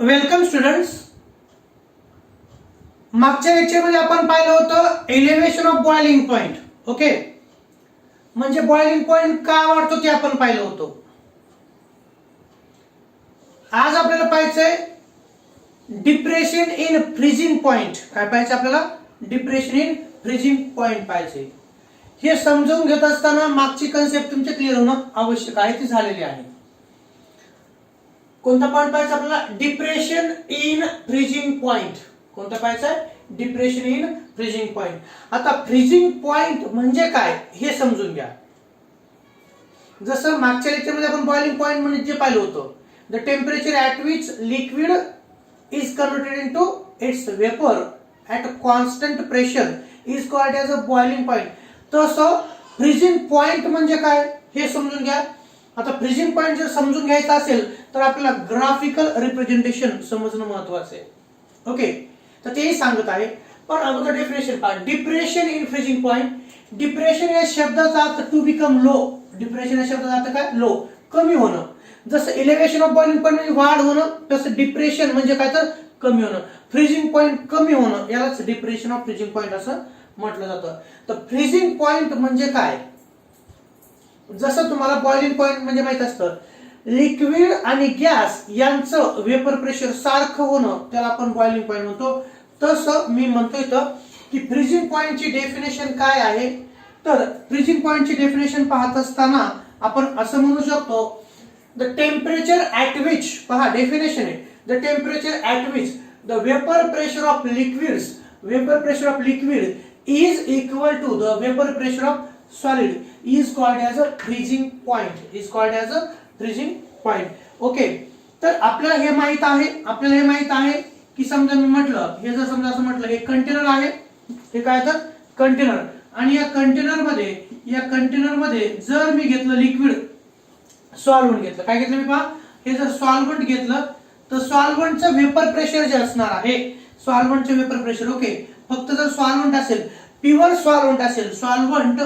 Welcome students. मागच्या लेक्चरमध्ये आपण पाहिलं होतं elevation of boiling point. Okay, म्हणजे बॉइलिंग पॉइंट का वाढतो ते आपण पाहिलं होतं. आज आपल्याला पाहायचंय डिप्रेशन इन फ्रीजिंग पॉइंट. काय पाहायचं आपल्याला? डिप्रेशन इन फ्रीजिंग पॉइंट पाहायचंय. हे समजून घेत असताना मागची कन्सेप्ट तुमचे क्लिअर होणं आवश्यक आहे, ती झालेली आहे. कोणता पॉइंट पाहायचा आपल्याला? Depression in freezing point. कोणता पाहायचा? Depression in freezing point. आता फ्रीजिंग पॉइंट म्हणजे काय हे समजून घ्या. जसं मागच्या लेक्चरमध्ये आपण बॉइलिंग पॉइंट म्हणजे जे पाहिलं होतं, the temperature at which liquid is converted into its vapour at constant pressure is called as a boiling point. तसं फ्रीजिंग पॉइंट म्हणजे काय हे समजून घ्या. आता फ्रीजिंग पॉइंट जर समजून घ्यायचा असेल तर आपल्याला ग्राफिकल रिप्रेझेंटेशन समजणं महत्वाचं आहे. ओके, तर तेही सांगत आहे. पण अगोदर डेफिनेशन पहा. Depression in freezing point. Depression या शब्दाचा earth to become low. Depression या शब्दाचा अर्थ काय? लो, कमी होणं. जसं एलिव्हेशन ऑफ बॉइलिंग पॉइंट म्हणजे वाढ होणं, तसं डिप्रेशन म्हणजे काय तर कमी होणं. फ्रीजिंग पॉइंट कमी होणं, यालाच डिप्रेशन ऑफ फ्रीजिंग पॉइंट असं म्हटलं जातं. तर फ्रीजिंग पॉइंट म्हणजे काय? जसं तुम्हाला बॉइलिंग पॉइंट म्हणजे माहित असतं, लिक्विड आणि गॅस यांचं वेपर प्रेशर सारखं होणं त्याला आपण बॉइलिंग पॉइंट म्हणतो. तसं मी म्हणतोय तर की फ्रीजिंग पॉइंटची डेफिनेशन काय आहे? तर फ्रीजिंग पॉइंटची डेफिनेशन पाहत असताना आपण असं म्हणू शकतो, द टेम्परेचर ॲट विच, पहा डेफिनेशन आहे, the temperature at which the vapour pressure of liquids, vapour pressure of liquid is equal to the vapour pressure of solid is called as a freezing point. Is called as a freezing point. Okay, तर आपल्याला हे माहित आहे, की समजा मी म्हटलं, हे जर समजा असं म्हटलं, हे कंटेनर आहे, हे काय तर कंटेनर, आणि या कंटेनर मध्ये जर मी घेतलं लिक्विड, सॉल्व्हंट घेतलं, काय घेतलं मी पहा, हे जर सॉल्व्हंट घेतलं तर सॉल्व्हंटचं वेपर प्रेशर जे असणार आहे, सॉल्व्हंटचे वेपर प्रेशर. ओके, फक्त जर सॉल्व्हंट असेल, प्युअर सॉल्व्हंट असेल, सॉल्व्हंट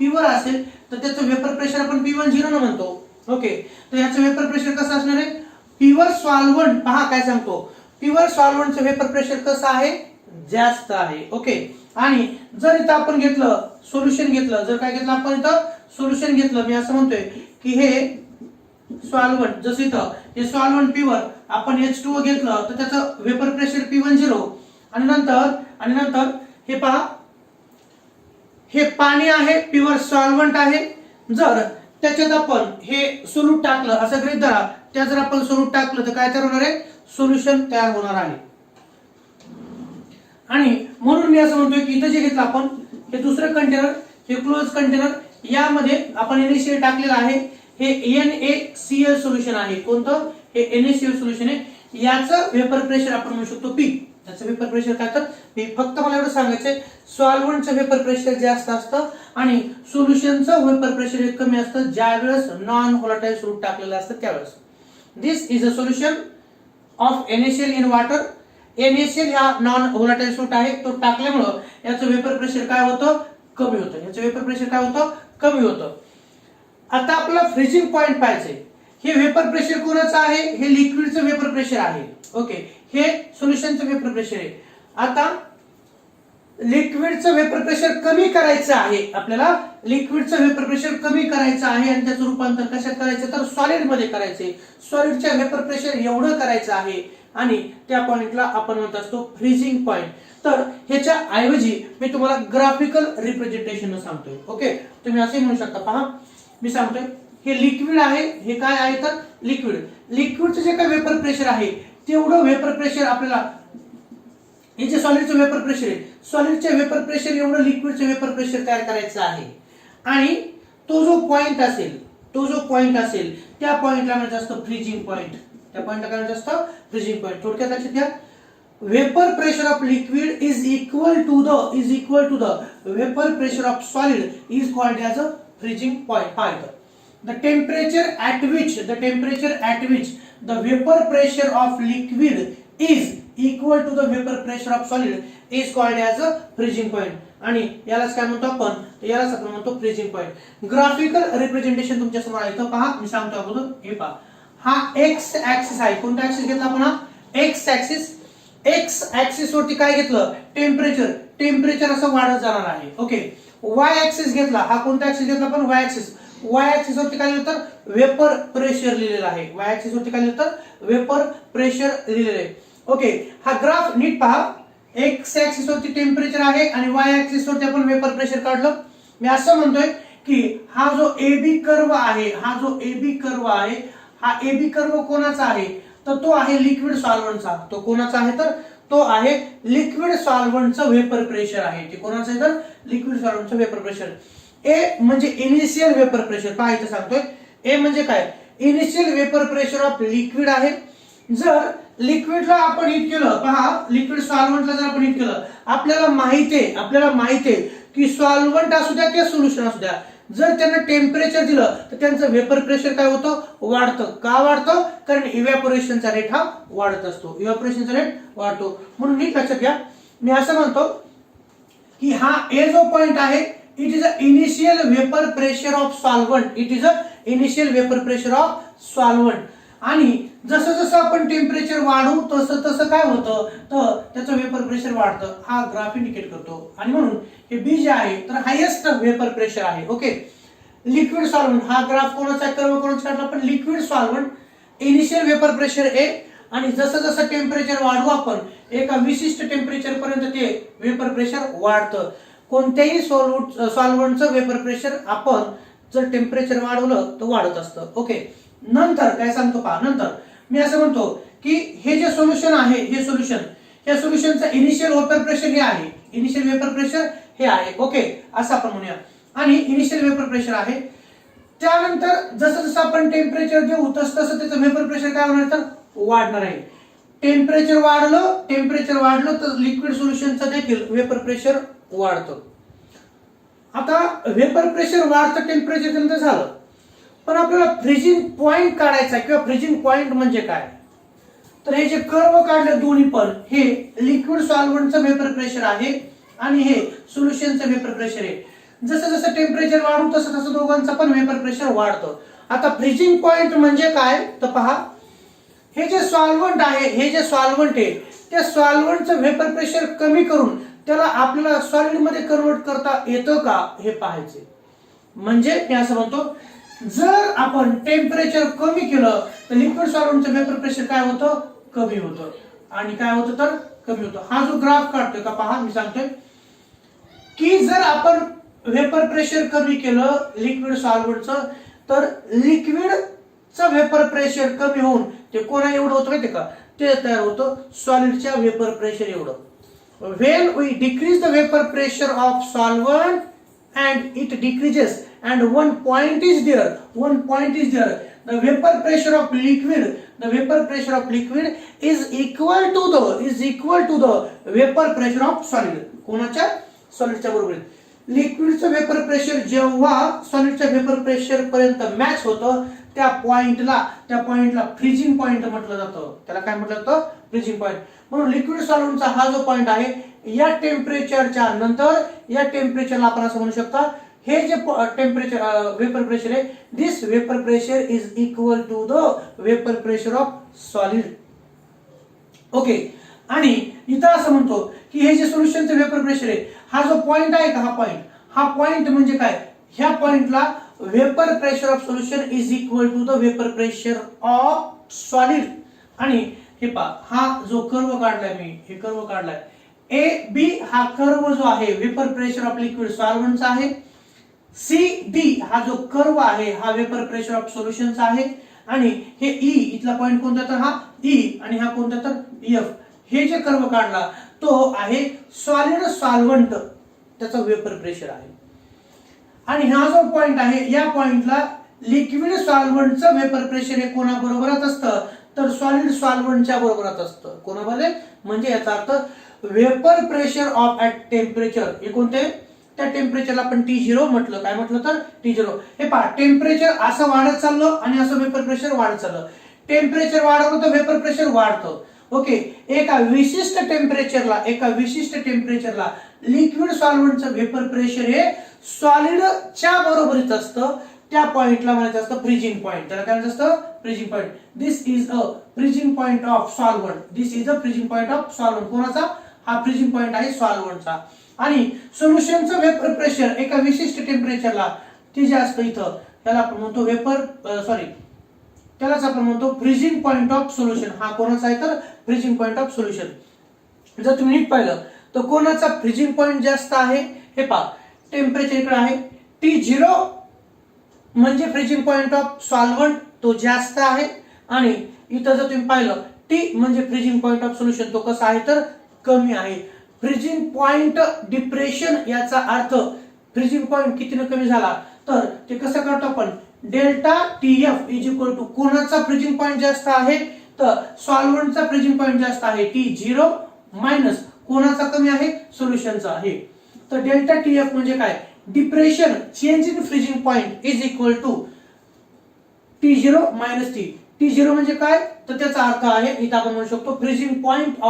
प्युअर असेल तर त्याचं वेपर प्रेशर आपण P10 म्हणतो. ओके, तर याचं वेपर प्रेशर कसं असणार आहे? प्युअर सॉल्व्हंट, पहा काय सांगतो, प्युअर सॉल्व्हंटचं वेपर प्रेशर कसं आहे? जास्त आहे. ओके, आणि जर इथं आपण घेतलं सोल्युशन घेतलं, जर काय घेतलं आपण इथं सोल्युशन घेतलं, मी असं म्हणतोय की हे सॉल्व्हंट, जसं इथं हे सॉल्व्हंट प्युअर, आपण H2O घेतलं तर त्याचं वेपर प्रेशर P10, आणि नंतर हे पहा, हे पाणी आहे, प्युअर सॉल्व्हंट आहे. जर त्याच्यात आपण हे सोल्यूट टाकलं, असं गृहीत धरा, त्या जर आपण सोल्यूट टाकलं तर काय तयार होणार आहे? सोल्युशन तयार होणार आहे. आणि म्हणून मी असं म्हणतोय की इथं जे घेतलं आपण, हे दुसरं कंटेनर, हे क्लोज कंटेनर, यामध्ये आपण NaCl टाकलेलं आहे. हे NaCl सोल्युशन आहे. कोणतं? हे NaCl सोल्युशन आहे. याचं वेपर प्रेशर आपण म्हणू शकतो P. त्याचं वेपर प्रेशर काय तर P. फक्त मला एवढं सांगायचंय, सॉल्व्हंटचं वेपर प्रेशर जास्त असतं आणि सोल्युशनचं वेपर प्रेशर हे कमी असतं ज्या वेळेस नॉन व्होलाटाइल सोल्यूट टाकलेलं असतं त्यावेळेस. This is a solution of NaCl in water. NaCl हा नॉन व्होलाटाइल सोल्यूट आहे, तो टाकल्यामुळं याचं वेपर प्रेशर काय होतं? कमी होतं. याचं वेपर प्रेशर काय होतं? कमी होतं. आता आपल्याला फ्रीजिंग पॉइंट पाहायचंय. हे वेपर प्रेशर कोणाचं आहे? हे लिक्विडचं वेपर प्रेशर आहे. ओके, हे सोल्युशनचं वेपर प्रेशर आहे. आता लिक्विडचं वेपर प्रेशर कमी करायचं आहे आपल्याला, लिक्विडचं वेपर प्रेशर कमी करायचं आहे आणि त्याचं रूपांतर कशात करायचं? तर सॉलिड मध्ये करायचंय. सॉलिडच्या वेपर प्रेशर एवढं करायचं आहे आणि त्या पॉइंटला आपण म्हणत असतो फ्रीजिंग पॉइंट. तर ह्याच्या ऐवजी मी तुम्हाला ग्राफिकल रिप्रेझेंटेशन सांगतोय. ओके, तुम्ही असे म्हणू शकता, पहा मी सांगतोय, हे लिक्विड आहे, हे काय आहे तर लिक्विड. लिक्विडचं जे काय वेपर प्रेशर आहे तेवढं वेपर प्रेशर आपल्याला, हे जे सॉलिडचं वेपर प्रेशर आहे, सॉलिडच्या वेपर प्रेशर एवढं लिक्विडचं वेपर प्रेशर तयार करायचं आहे. आणि तो जो पॉइंट असेल त्या पॉइंटला म्हणजे असतं फ्रीजिंग पॉइंट. त्या पॉइंटला काय म्हणजे असतं? Freezing point. थोडक्यात लक्षात घ्या, vapour pressure of liquid is equal to the vapour pressure of solid is called as a freezing point. The temperature at which the vapor pressure of liquid is equal to the vapor pressure of solid is called as a freezing point. आणि यालाच काय म्हणतो आपण? यालाच आपण म्हणतो freezing point. Graphical representation तुमच्या समोर आहे. इथं पहा, मी सांगतो अगोदर, हे पहा, हा एक्स ऍक्सिस आहे. कोणता ऍक्सिस घेतला आपण? हा एक्स ऍक्सिस वरती काय घेतलं, टेम्परेचर असं वाढत जाणार आहे. ओके, वाय ऍक्सिस घेतला, हा कोणता ऍक्सिस घेतला आपण, वाय ऍक्सिस वरती काय लिहिलं तर वेपर प्रेशर लिहिलेलं आहे. वाय ऍक्सिस वरती काय लिहिलं तर वेपर प्रेशर लिहिलेलं आहे. ओके, हा ग्राफ नीट पहा, एक्स ऍक्सिस वरती टेम्परेचर आहे आणि वाय ऍक्सिस वरती आपण वेपर प्रेशर काढलं. मी असं म्हणतोय की हा जो एबी कर्व आहे, हा एबी कर्व कोणाचा आहे, तर तो आहे लिक्विड सॉल्व्हंटचा. तो कोणाचा आहे तर तो आहे लिक्विड सॉल्व्हंटचं वेपर प्रेशर आहे. ते कोणाचं आहे तर लिक्विड सॉल्व्हंटचं वेपर प्रेशर. ए म्हणजे इनिशियल वेपर प्रेशर, पहा इथे सांगतोय ए म्हणजे काय, initial vapour pressure of liquid आहे. जर लिक्विडला आपण हीट केलं, पहा लिक्विड सॉल्व्हंटला जर आपण हीट केलं, आपल्याला माहिती आहे की सॉल्व्हंट असू द्या किंवा सोल्युशन असू द्या, जर त्यांना टेम्परेचर दिलं तर त्यांचं वेपर प्रेशर काय होतं, वाढतं. का वाढतं, कारण इव्हॅपोरेशनचा रेट हा वाढत असतो, इव्हॅपोरेशनचा रेट वाढतो. म्हणून नीट लक्षात घ्या, मी असं म्हणतो की हा ए जो पॉइंट आहे, it is a initial vapour pressure of solvent. आणि जसं जसं आपण टेम्परेचर वाढवू तसं तसं काय होतं तर त्याचं वेपर प्रेशर वाढतं. हा ग्राफ इंडिकेट करतो. आणि म्हणून हे बी जे आहे तर हायेस्ट वेपर प्रेशर आहे. ओके, लिक्विड सॉल्व्हंट, हा ग्राफ कोणाचा कर्व कोणाचा काढला आपण, liquid solvent, initial vapour pressure A, आणि जसं जसं टेम्परेचर वाढवू आपण एका विशिष्ट टेम्परेचर पर्यंत ते वेपर प्रेशर वाढतं. कोणत्याही सॉल्व्हंटचं वेपर प्रेशर आपण जर टेम्परेचर वाढवलं तर वाढत असतं. ओके, नंतर काय सांगतो पहा, नंतर मी असं म्हणतो की हे जे सोल्युशन आहे, या सोल्युशनचं इनिशियल वेपर प्रेशर हे आहे, इनिशियल वेपर प्रेशर हे आहे. ओके, असं आपण म्हणूया. आणि इनिशियल वेपर प्रेशर आहे. त्यानंतर जसं जसं आपण टेम्परेचर देऊ तसं त्याचं वेपर प्रेशर काय होणार तर वाढणार आहे. टेम्परेचर वाढलं तर लिक्विड सोल्युशनचं देखील वेपर प्रेशर वाढतं. आता वेपर प्रेशर वाढतं टेम्परेचर नंतर झालं, पण आपल्याला फ्रीजिंग पॉइंट काढायचा किंवा फ्रीजिंग पॉइंट म्हणजे काय, तर हे जे कर्व काढले दोन्ही पण, हे लिक्विड सॉल्व्हंटचं वेपर प्रेशर आहे आणि हे सोल्युशनचं वेपर प्रेशर आहे. जसं जसं टेम्परेचर वाढू तसं तसं दोघांचं पण वेपर प्रेशर वाढतं. आता फ्रीजिंग पॉइंट म्हणजे काय तर पहा, हे जे सॉल्व्हंट आहे त्या सॉल्व्हंटचं वेपर प्रेशर कमी करून त्याला आपल्याला सॉलिड मध्ये कन्वर्ट करता येतं का हे पाहायचे. म्हणजे मी असं म्हणतो, जर आपण टेम्परेचर कमी केलं तर लिक्विड सॉल्व्हंटचं वेपर प्रेशर काय होतं, कमी होतं. आणि काय होतं तर कमी होतं. हा जो ग्राफ काढतोय का पहा, मी सांगतोय की जर आपण वेपर प्रेशर कमी केलं लिक्विड सॉल्व्हंटचं तर लिक्विडचं वेपर प्रेशर कमी होऊन ते कोणा एवढं होतं माहिती का, ते तयार होतं सॉलिडच्या वेपर प्रेशर एवढं. When we decrease the vapor pressure of solvent and it decreases and one point is there, the vapor pressure of liquid is equal to the vapor pressure of solid. कोणाच्या, सॉलिडच्या बरोबर. लिक्विडचं vapour pressure जेव्हा सॉलिडच्या vapour pressure पर्यंत match होतं त्या पॉइंटला freezing point म्हटलं जातं. त्याला काय म्हटलं जातं, फ्रीजिंग पॉइंट. म्हणून लिक्विड सॉल्व्हंटचा हा जो पॉइंट आहे, या टेम्परेचरच्या नंतर या टेम्परेचरला आपण असं म्हणू शकता, हे जे टेम्परेचर वेपर प्रेशर आहे, this vapour pressure is equal to the vapour pressure of solid. Okay, आणि इथं असं म्हणतो की हे जे सोल्युशनचं वेपर प्रेशर आहे, हा जो पॉइंट आहे का, हा पॉइंट म्हणजे काय, ह्या पॉइंटला vapour pressure of solution is equal to the vapour pressure of solid. आणि हे पहा, हा जो कर्व काढलाय मी, हे कर्व काढलाय ए बी, हा कर्व जो आहे वेपर प्रेशर ऑफ लिक्विड सॉल्व्हंटचा आहे. सी डी हा जो कर्व आहे हा वेपर प्रेशर ऑफ सोल्युशनचा आहे. आणि हे ई, इथला पॉइंट कोणता तर हा ई, आणि हा कोणता तर एफ. हे जे कर्व काढला तो आहे सॉलिड सॉल्व्हंट, त्याचा वेपर प्रेशर आहे. आणि हा जो पॉइंट आहे, या पॉइंटला लिक्विड सॉल्व्हंटचं वेपर प्रेशर हे कोणाबरोबरच असतं तर सॉलिड सॉल्व्हंटच्या बरोबरच असतं. कोणामध्ये, म्हणजे याचा अर्थ vapour pressure of at temperature, हे कोणते, त्या टेम्परेचरला आपण T0 म्हटलं. काय म्हटलं तर T0. हे पहा, टेम्परेचर असं वाढत चाललं आणि असं वेपर प्रेशर वाढत चाललं. टेम्परेचर वाढवलं तर वेपर प्रेशर वाढतं. ओके, एका विशिष्ट टेम्परेचरला लिक्विड सॉल्व्हंटचं वेपर प्रेशर हे सॉलिडच्या बरोबरीत असतं. त्या पॉइंटला म्हणायचं असतं फ्रीजिंग पॉइंट. त्याला काय म्हणायचं असतं, freezing point. This is a freezing point of solvent. This is a freezing point of solvent. कोणाचा? हा फ्रीजिंग पॉइंट आहे सॉल्व्हंटचा. आणि सोल्युशनचं वेपर प्रेशर एका विशिष्ट टेम्परेचरला ते जे असतं इथं त्याला आपण म्हणतो त्यालाच आपण म्हणतो फ्रीजिंग पॉइंट ऑफ सोल्युशन. हा कोणाचा आहे? तर फ्रीजिंग पॉइंट ऑफ सोल्युशन. जर तुम्ही नीट पाहिलं तर कोणाचा फ्रीजिंग पॉइंट जास्त आहे? हे पहा, टेम्परेचर इकडे आहे T0 म्हणजे फ्रीजिंग पॉइंट ऑफ सॉल्व्हंट तो जास्त आहे. आणि इथं जर तुम्ही पाहिलं T म्हणजे फ्रीजिंग पॉइंट ऑफ सोल्युशन तो कसा आहे? तर कमी आहे. फ्रीजिंग पॉइंट डिप्रेशन याचा अर्थ फ्रीजिंग पॉइंट कितीने कमी झाला तर ते कसं करतो आपण? Delta TF is equal to कोणाचा फ्रीजिंग पॉइंट जास्त आहे? तर सॉल्व्हंटचा फ्रीजिंग पॉइंट जास्त आहे T0 मायनस कोणाचा कमी आहे? सोल्युशनचा आहे. तर डेल्टा TF म्हणजे काय? Depression change in freezing point is equal to T0 minus T. T0 म्हणजे काय? तर त्याचा अर्थ आहे इथं आपण म्हणू शकतो freezing point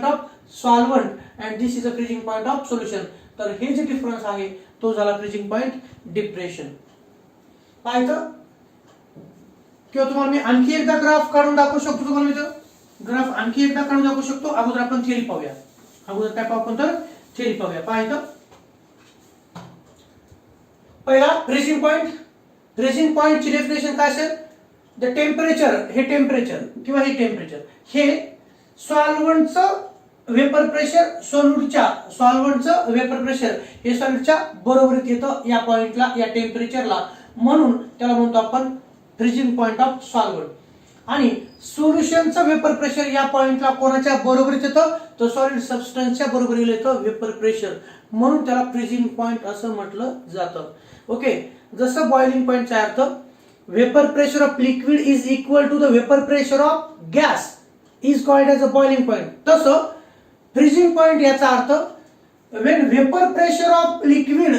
of solvent and this is a freezing point of solution. तर हे जे डिफरन्स आहे तो झाला फ्रीजिंग पॉइंट डिप्रेशन. पाहिलं? किंवा तुम्हाला मी आणखी एकदा ग्राफ काढून दाखवू शकतो. तुम्हाला इथं ग्राफ आणखी एकदा काढून दाखवू शकतो. अगोदर आपण थिअरी पाहूया. अगोदर काय पाहू आपण? तर थिअरी पाहूया. पाहिलं? पहिला फ्रीजिंग पॉइंट ची डेफिनेशन काय असेल? द टेम्परेचर हे टेम्परेचर हे सॉल्व्हंटचं वेपर प्रेशर सॉल्व्हंटचं वेपर प्रेशर हे सॉल्व्हंटच्या बरोबरीत येतं या पॉइंटला, या टेम्परेचरला. म्हणून त्याला म्हणतो आपण फ्रीजिंग पॉइंट ऑफ सॉल्व्हंट. आणि सोल्युशनचं वेपर प्रेशर या पॉइंटला कोणाच्या बरोबरीत येतं? तर सॉलिड सबस्टन्सच्या बरोबरीला येतं वेपर प्रेशर. म्हणून त्याला फ्रीजिंग पॉइंट असं म्हटलं जातं. ओके. जसं बॉइलिंग पॉइंटचा अर्थ vapour pressure of liquid is equal to the vapour pressure of gas is called as a boiling point. तसं फ्रीजिंग पॉइंट याचा अर्थ when vapor pressure of liquid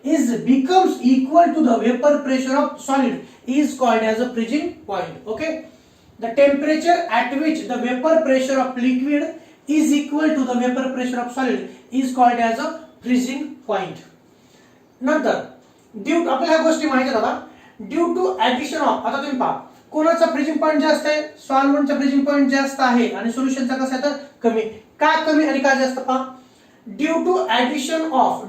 is becomes equal to the vapor pressure of solid is called as a freezing point. Okay, the temperature at which the vapor pressure of liquid is equal to the vapor pressure of solid is called as a freezing point. नंतर due आपल्याला ह्या गोष्टी माहिती आहेत. आता due to addition of, आता तुम्ही पहा कोणाचा फ्रीजिंग पॉइंट जास्त आहे? सॉल्व्हंटचा फ्रीजिंग पॉइंट जास्त आहे आणि सोल्युशनचा कसा आहे? तर कमी. का कमी आणि का जास्त? पहा, due to addition of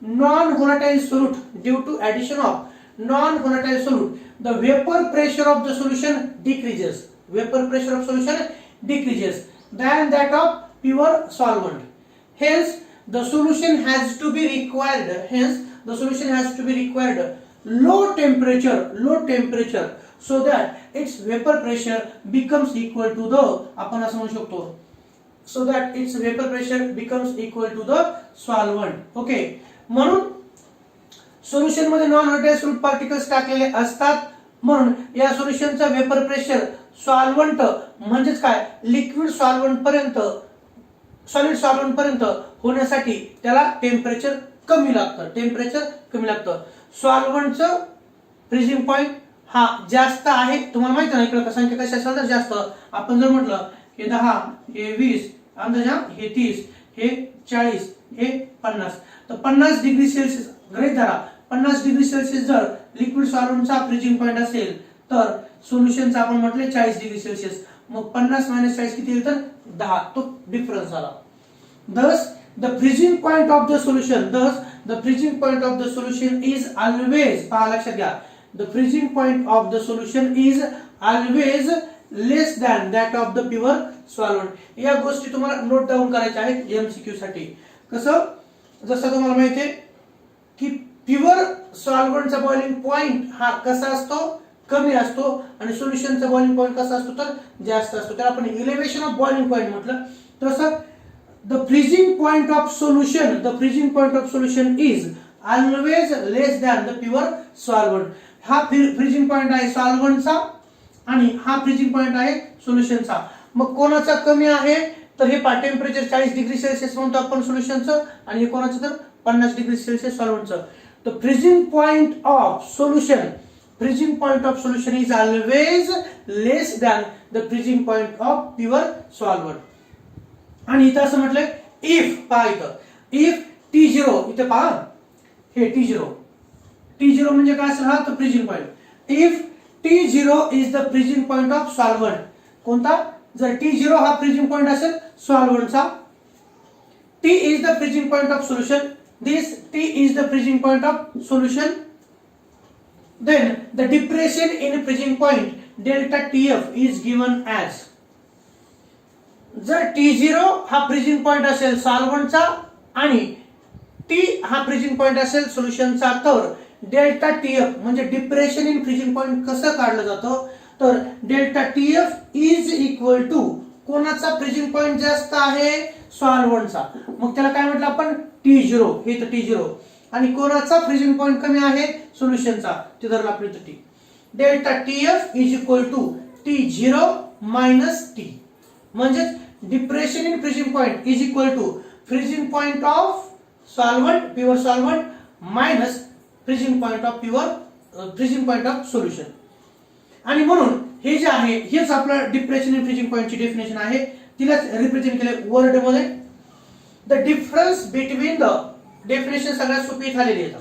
non volatile solute the vapour pressure of the solution decreases than that of pure solvent. Hence the solution has to be required low temperature so that its vapor pressure becomes equal to the, आपण असं म्हणू शकतो, so that its vapor pressure becomes equal to the solvent. Okay. म्हणून solution मध्ये non volatile solute particles टाकलेले असतात. म्हणून या सोल्युशनचा वेपर प्रेशर सॉल्व्हंट म्हणजेच काय लिक्विड सॉल्व्हंट पर्यंत होण्यासाठी त्याला टेम्परेचर कमी लागतं. सॉल्व्हंटचं फ्रीजिंग पॉइंट हा जास्त आहे. तुम्हाला माहिती आहे इकडे संख्या कशी असेल तर जास्त. आपण जर म्हटलं हे 10, हे 20, अंदाजा हे 30, हे 40, हे 50, तर 50 डिग्री सेल्सिअस गृहीत धरा. 50 डिग्री सेल्सिअस जर लिक्विड सॉल्व्हंटचा फ्रीजिंग पॉइंट असेल तर सोल्युशनचा आपण म्हटले 40 डिग्री सेल्सिअस. मग 50 मायनस 40 किती येईल? तर 10. तो डिफरन्स झाला. Thus the freezing point of the solution is always, पहा लक्षात घ्या, the freezing point of the solution is always less than that of the pure solvent. या गोष्टी तुम्हाला नोट डाऊन करायच्या आहेत एमसीक्यू साठी. कसं? जसं तुम्हाला माहिती आहे की प्युअर सॉल्व्हंटचा बॉइलिंग पॉइंट हा कसा असतो? कमी असतो. आणि सोल्युशनचा बॉइलिंग पॉइंट कसा असतो? तर जास्त असतो. त्याला आपण इलेव्हेशन ऑफ बॉइलिंग पॉइंट म्हटलं. तसं the freezing point of solution is always less than the pure solvent. हा फ्रीजिंग पॉइंट आहे सॉल्व्हंटचा आणि हा फ्रीजिंग पॉइंट आहे सोल्युशनचा. मग कोणाचा कमी आहे? तर हे टेम्परेचर 40 डिग्री सेल्सिअस म्हणतो आपण सोल्युशनचं आणि हे कोणाचं? तर 50 डिग्री सेल्सिअस सॉल्व्हंटचं. तर freezing point of solution is always less than the freezing point of pure solvent. आणि इथं असं म्हटलंय इफ, पहा इथं इफ T0, इथे पहा हे T0 T0 म्हणजे काय असेल हा तर freezing point. If T0 is the freezing point of solvent. कोणता? जर T0 हा फ्रीजिंग पॉइंट असेल सॉल्व्हंटचा, T is the freezing point of solution. This T is the freezing point of solution. Then the depression in freezing point delta TF is given as. जर T0 हा freezing point असेल सॉल्व्हंटचा आणि T हा freezing point असेल सोल्युशनचा, तर delta TF म्हणजे depression in freezing point कसं काढलं जातं तर delta TF is equal to कोणाचा फ्रीजिंग पॉइंट जास्त आहे? सॉल्व्हंटचा. मग त्याला काय म्हटलं आपण? T0. हे तर T0. आणि कोणाचा फ्रीजिंग पॉइंट कमी आहे? सोल्युशनचा. ते धरलं आपलं T. Delta TF is equal to T0 minus T. म्हणजे depression in freezing point is equal to freezing point of solvent, pure solvent, minus freezing point of freezing point of solution. आणि म्हणून हे जे आहे हेच आपलं डिप्रेशन इन फ्रीजिंग पॉइंटची definition आहे. तिलाच रिप्रेझेंट केले वर्ड मध्ये. The difference between the definition सगळ्यात सोपी झालेली आहे.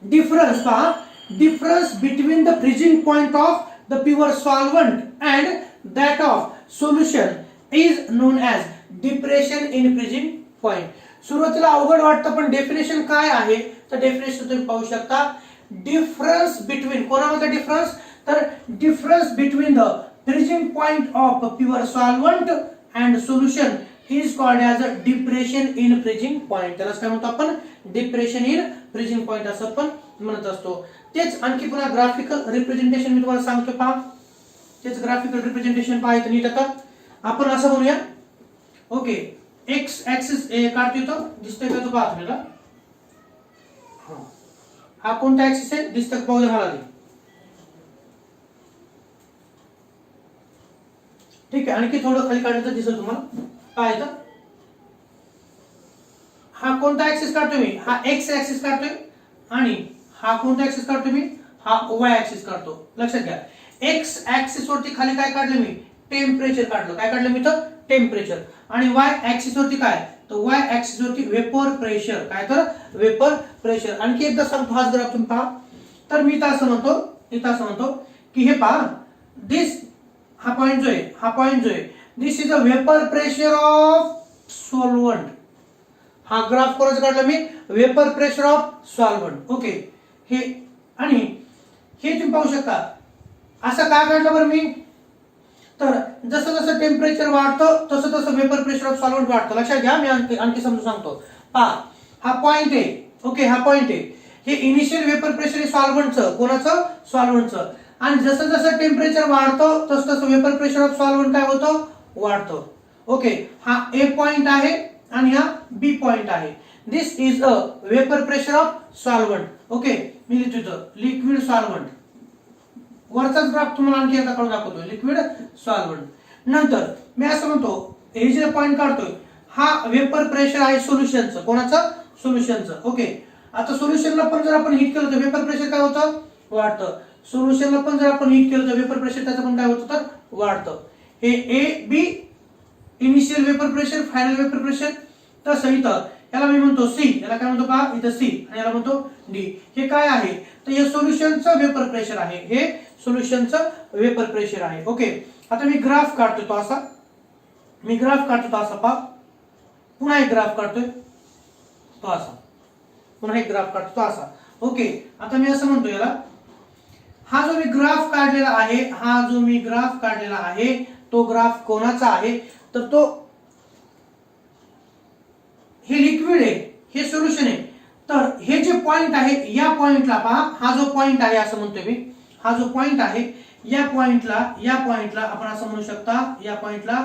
डिफरन्स पहा, difference between the freezing point of the pure solvent and that of solution is non as depression in freezing point. सुरुवातीला अवघड वाटतं पण डेफिनेशन काय आहे तर डेफिनेशन तुम्ही पाहू शकता. डिफरन्स बिटवीन कोणामध्ये डिफरन्स तर difference between the freezing point of pure solvent and solution is called as a depression in freezing point. त्याला काय म्हणतो आपण? डिप्रेशन इन फ्रीजिंग पॉइंट असं पण म्हणत असतो. तेच आणखी पुन्हा ग्राफिकल रिप्रेझेंटेशन मी तुम्हाला सांगतो पहा. तेच ग्राफिकल रिप्रेझेंटेशन पाहायचं नीट. आता आपण असं म्हणूया. ओके, एक्स ऍक्सिस काढतो तो दिसतोय का? तो पहा तुम्हाला. हा कोणता ऍक्सिस आहे? दिसतं पाहू द्या मला. ठीक आहे, आणखी थोडं खाली काढलं तर दिसेल तुम्हाला. काय येतं? हा कोणता ऍक्सिस काढतोय मी? हा एक्स ऍक्सिस काढतोय. आणि हा कोणता ऍक्सिस काढतोय मी? हा वाय ऍक्सिस काढतो. लक्षात घ्या, एक्स ऍक्सिस वरती खाली काय काढलं मी? टेम्परेचर काढलं. काय काढलं मी तर? टेम्परेचर. आणि वाय ऍक्सिस वरती काय? तर वाय ऍक्सिस वरती वेपर प्रेशर. काय तर? Vapour pressure. आणखी एकदा सांगतो, हाच ग्राफ तुम्ही पहा. तर मी इथं असं म्हणतो की हे पहा, दिस हा पॉइंट जो आहे this is a vapour pressure of solvent. हा ग्राफ कोणाचा काढला मी? Vapour pressure of solvent. Okay, हे आणि हे तुम्ही पाहू शकता. असं काय काढलं बरं मी? तर जसं जसं टेम्परेचर वाढतं तसं तसं वेपर प्रेशर ऑफ सॉल्व्हंट वाढतं. लक्षात घ्या, मी आणखी समजून सांगतो. पहा, हा पॉइंट आहे. ओके, हा पॉइंट आहे. हे इनिशियल वेपर प्रेशर आहे सॉल्व्हंटचं. कोणाचं? सॉल्व्हंटचं. आणि जसं जसं टेम्परेचर वाढतं तसं तसं वेपर प्रेशर ऑफ सॉल्व्हंट काय होतं? वाढतं. ओके, हा ए पॉइंट आहे आणि हा बी पॉइंट आहे. This is a vapour pressure of solvent. Okay, मी लिहितो इथं लिक्विड सॉल्व्हंट. वरचाच ग्राफ तुम्हाला आणखी एकदा काढून दाखवतोय, लिक्विड सॉल्व्हंट. नंतर मी असं म्हणतो, हे जे पॉइंट काढतोय हा वेपर प्रेशर आहे सोल्युशनचं. कोणाचं? सोल्युशनचं. ओके, आता सोल्युशनला पण जर आपण हीट केलं तर वेपर प्रेशर काय होतं? वाढतं. सोल्युशनला पण जर आपण हीट केलं तर वेपर प्रेशर त्याचं पण काय होतं तर वाढतं. हे A B initial vapour pressure, final vapour pressure. तसं इथं याला मी म्हणतो सी. याला काय म्हणतो पहा, इथं सी आणि याला म्हणतो डी. हे काय आहे तर हे सोल्युशनचं वेपर प्रेशर आहे. हे सोल्युशनचं वेपर प्रेशर आहे. ओके, आता मी ग्राफ काढतो तो असा. पहा, पुन्हा एक ग्राफ काढतोय तो असा. पुन्हा एक ग्राफ काढतो तो असा. ओके, आता मी असं म्हणतो याला, हा जो मी ग्राफ काढलेला आहे तो ग्राफ कोणाचा आहे तर तो हे लिक्विड आहे, हे सोल्युशन आहे. तर हे जे पॉइंट आहे या पॉइंटला पहा, हा जो पॉइंट आहे असं म्हणतोय मी, हा जो पॉइंट आहे या पॉइंटला आपण असं म्हणू शकता, या पॉइंटला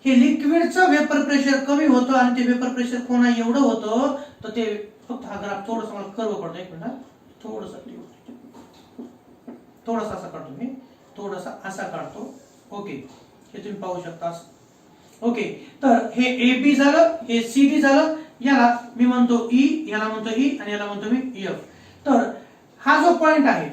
हे लिक्विडचं वेपर प्रेशर कमी होतं आणि ते वेपर प्रेशर कोणा एवढं होतं तर ते फक्त हा ग्राफ थोडंसं मला कर्व पडतो. एक मिनिट, थोडासा असा काढतो मी, थोडासा असा काढतो. ओके, हे तुम्ही पाहू शकता. ओके, तर हे ए बी झालं, हे सी डी झालं. याला मी म्हणतो ई, याला म्हणतो ई आणि याला म्हणतो मी एफ. तर हा जो पॉइंट आहे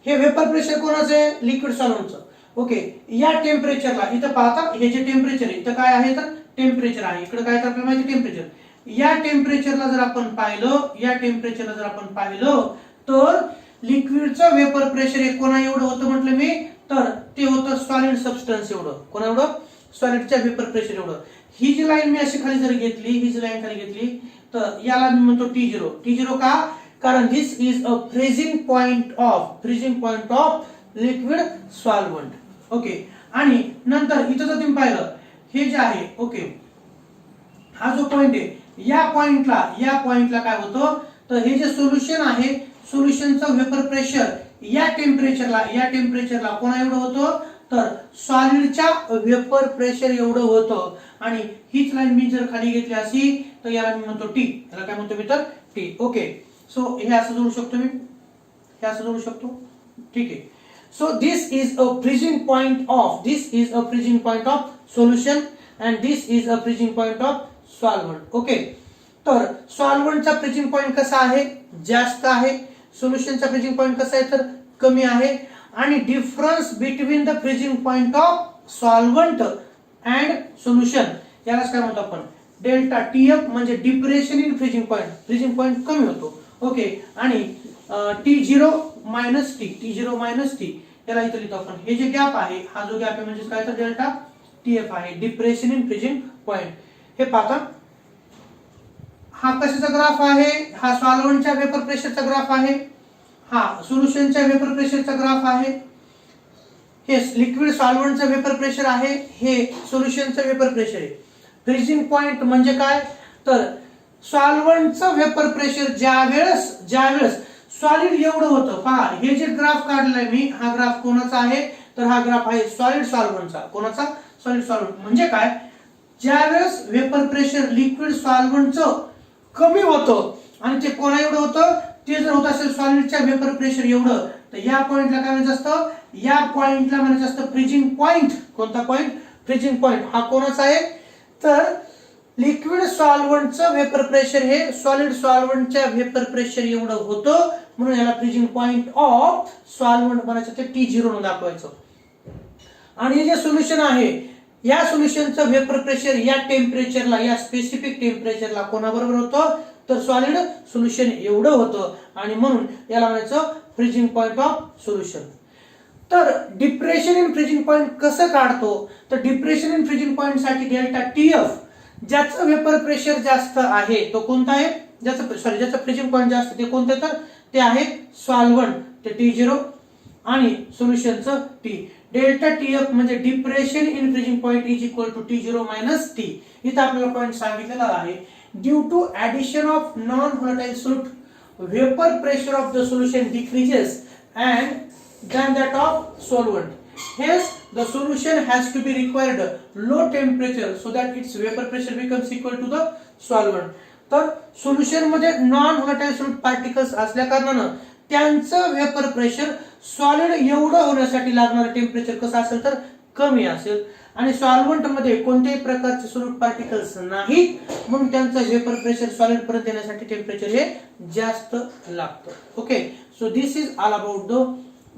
हे वेपर प्रेशर कोणाचं आहे? लिक्विड सॉल्व्हंटचं. ओके, या टेम्परेचरला इथं पाहता हे जे टेम्परेचर आहे इथं काय आहे तर टेम्परेचर आहे. इकडे काय तर आपल्याला माहिती टेम्परेचर. या टेम्परेचरला जर आपण पाहिलं तर लिक्विडचं वेपर प्रेशर हे कोणा एवढं होतं म्हटलं मी, तर ते होतं सॉलिड सबस्टन्स एवढं. कोणा एवढं? सॉलिडच्या वेपर प्रेशर एवढं. ही जी लाईन मी अशी खाली जर घेतली, ही जी लाईन खाली घेतली, तर याला मी म्हणतो T0. T0 का? कारण this is a freezing point of liquid solvent. Okay. आणि नंतर इथं जर तुम्ही पाहिलं, हे जे आहे, ओके, हा जो पॉइंट आहे, या पॉइंटला काय होतं, तर हे जे सोल्युशन आहे, सोल्युशनचं वेपर प्रेशर या टेम्परेचरला कोणा एवढं होतं, तर सॉलिडच्या वेपर प्रेशर एवढं होतं. आणि हीच लाईन मी जर खाली घेतली अशी, तर याला मी म्हणतो टी. याला काय म्हणतो मी, तर टी. ओके. सो हे असं जोडू शकतो मी, हे असं जोडू शकतो. ठीक आहे. So this is a freezing point of solution and this is a freezing point of solvent. Okay. तर सॉल्व्हंटचा फ्रीजिंग पॉइंट कसा आहे, जास्त आहे. सोल्युशनचा फ्रीजिंग पॉइंट कसा आहे, तर कमी आहे. आणि difference between the freezing point of solvent and solution यालाच काय म्हणतो आपण, डेल्टा टीएफ, म्हणजे डिप्रेशन इन फ्रीजिंग पॉइंट कमी होतो. ओके. आणि T0 मायनस टी याला इथं लिहितो आपण. हे जे गॅप आहे, हा जो गॅप आहे म्हणजे काय, तर डेल्टा टीएफ आहे, डिप्रेशन इन फ्रीजिंग पॉइंट. हे पाहता, हा कशाचा ग्राफ आहे, हा सॉल्व्हंटच्या वेपर प्रेशरचा ग्राफ आहे, हा सोल्युशनच्या वेपर प्रेशरचा ग्राफ आहे. हे लिक्विड सॉल्व्हंटचं वेपर प्रेशर आहे, हे सोल्युशनचं वेपर प्रेशर आहे. फ्रीजिंग पॉइंट म्हणजे काय, तर सॉल्व्हंटचं वेपर प्रेशर ज्यावेळेस सॉलिड एवढं होतं. पहा, हे जे ग्राफ काढलाय मी, हा ग्राफ कोणाचा आहे, तर हा ग्राफ आहे सॉलिड सॉल्व्हंटचा. कोणाचा? Solid solvent. म्हणजे काय, ज्यावेळेस वेपर प्रेशर लिक्विड सॉल्व्हंटचं कमी होतं आणि ते कोणा एवढं होतं, ते जर होत असेल सॉलिडच्या वेपर प्रेशर एवढं, तर या पॉइंटला काय म्हणायचं असतं, या पॉइंटला म्हणायचं असतं फ्रीजिंग पॉइंट. कोणता पॉइंट? Freezing point. हा कोणाचा आहे, तर लिक्विड सॉल्व्हंटचं वेपर प्रेशर हे सॉलिड सॉल्व्हंटच्या वेपर प्रेशर एवढं होतं, म्हणून याला फ्रीजिंग पॉइंट ऑफ सॉल्व्हंट म्हणायचं, ते T0 ने दाखवायचं. आणि हे जे सोल्युशन आहे, या सोल्युशनचं वेपर प्रेशर या टेम्परेचरला, या स्पेसिफिक टेम्परेचरला कोणाबरोबर होतं, तर सॉलिड सोल्युशन एवढं होतं, आणि म्हणून याला म्हणायचं फ्रीजिंग पॉइंट ऑफ सोल्युशन. तर डिप्रेशन इन फ्रीजिंग पॉइंट कसं काढतो, तर डिप्रेशन इन फ्रीजिंग पॉइंट साठी डेल्टा टीएफ, ज्याचं वेपर प्रेशर जास्त आहे तो कोणता आहे, ज्याचं फ्रीजिंग पॉइंट जास्त, ते कोणते, तर ते आहे सॉल्व्हंट, ते T0, आणि सोल्युशनचं टी. डेल्टा टीएफ म्हणजे depression in freezing point is equal to T0 minus T. इथं आपल्याला पॉइंट सांगितलेला आहे, due to addition of non volatile solute, vapour pressure of the solution decreases and than that of solvent. Hence, the solution has to be required low temperature so that its vapor pressure becomes equal to the solvent. तर solution मध्ये non volatile solute particles असल्या कारणानं त्यांचं vapour pressure solid एवढं होण्यासाठी लागणारं temperature कसं असेल, तर कमी असेल. आणि सॉल्व्हंट मध्ये कोणत्याही प्रकारचे सोल्यूट पार्टिकल्स नाहीत, म्हणून त्यांचं वेपर प्रेशर सॉलिड पर्यंत येण्यासाठी टेम्परेचर हे जास्त लागतं. Okay. So this is all about the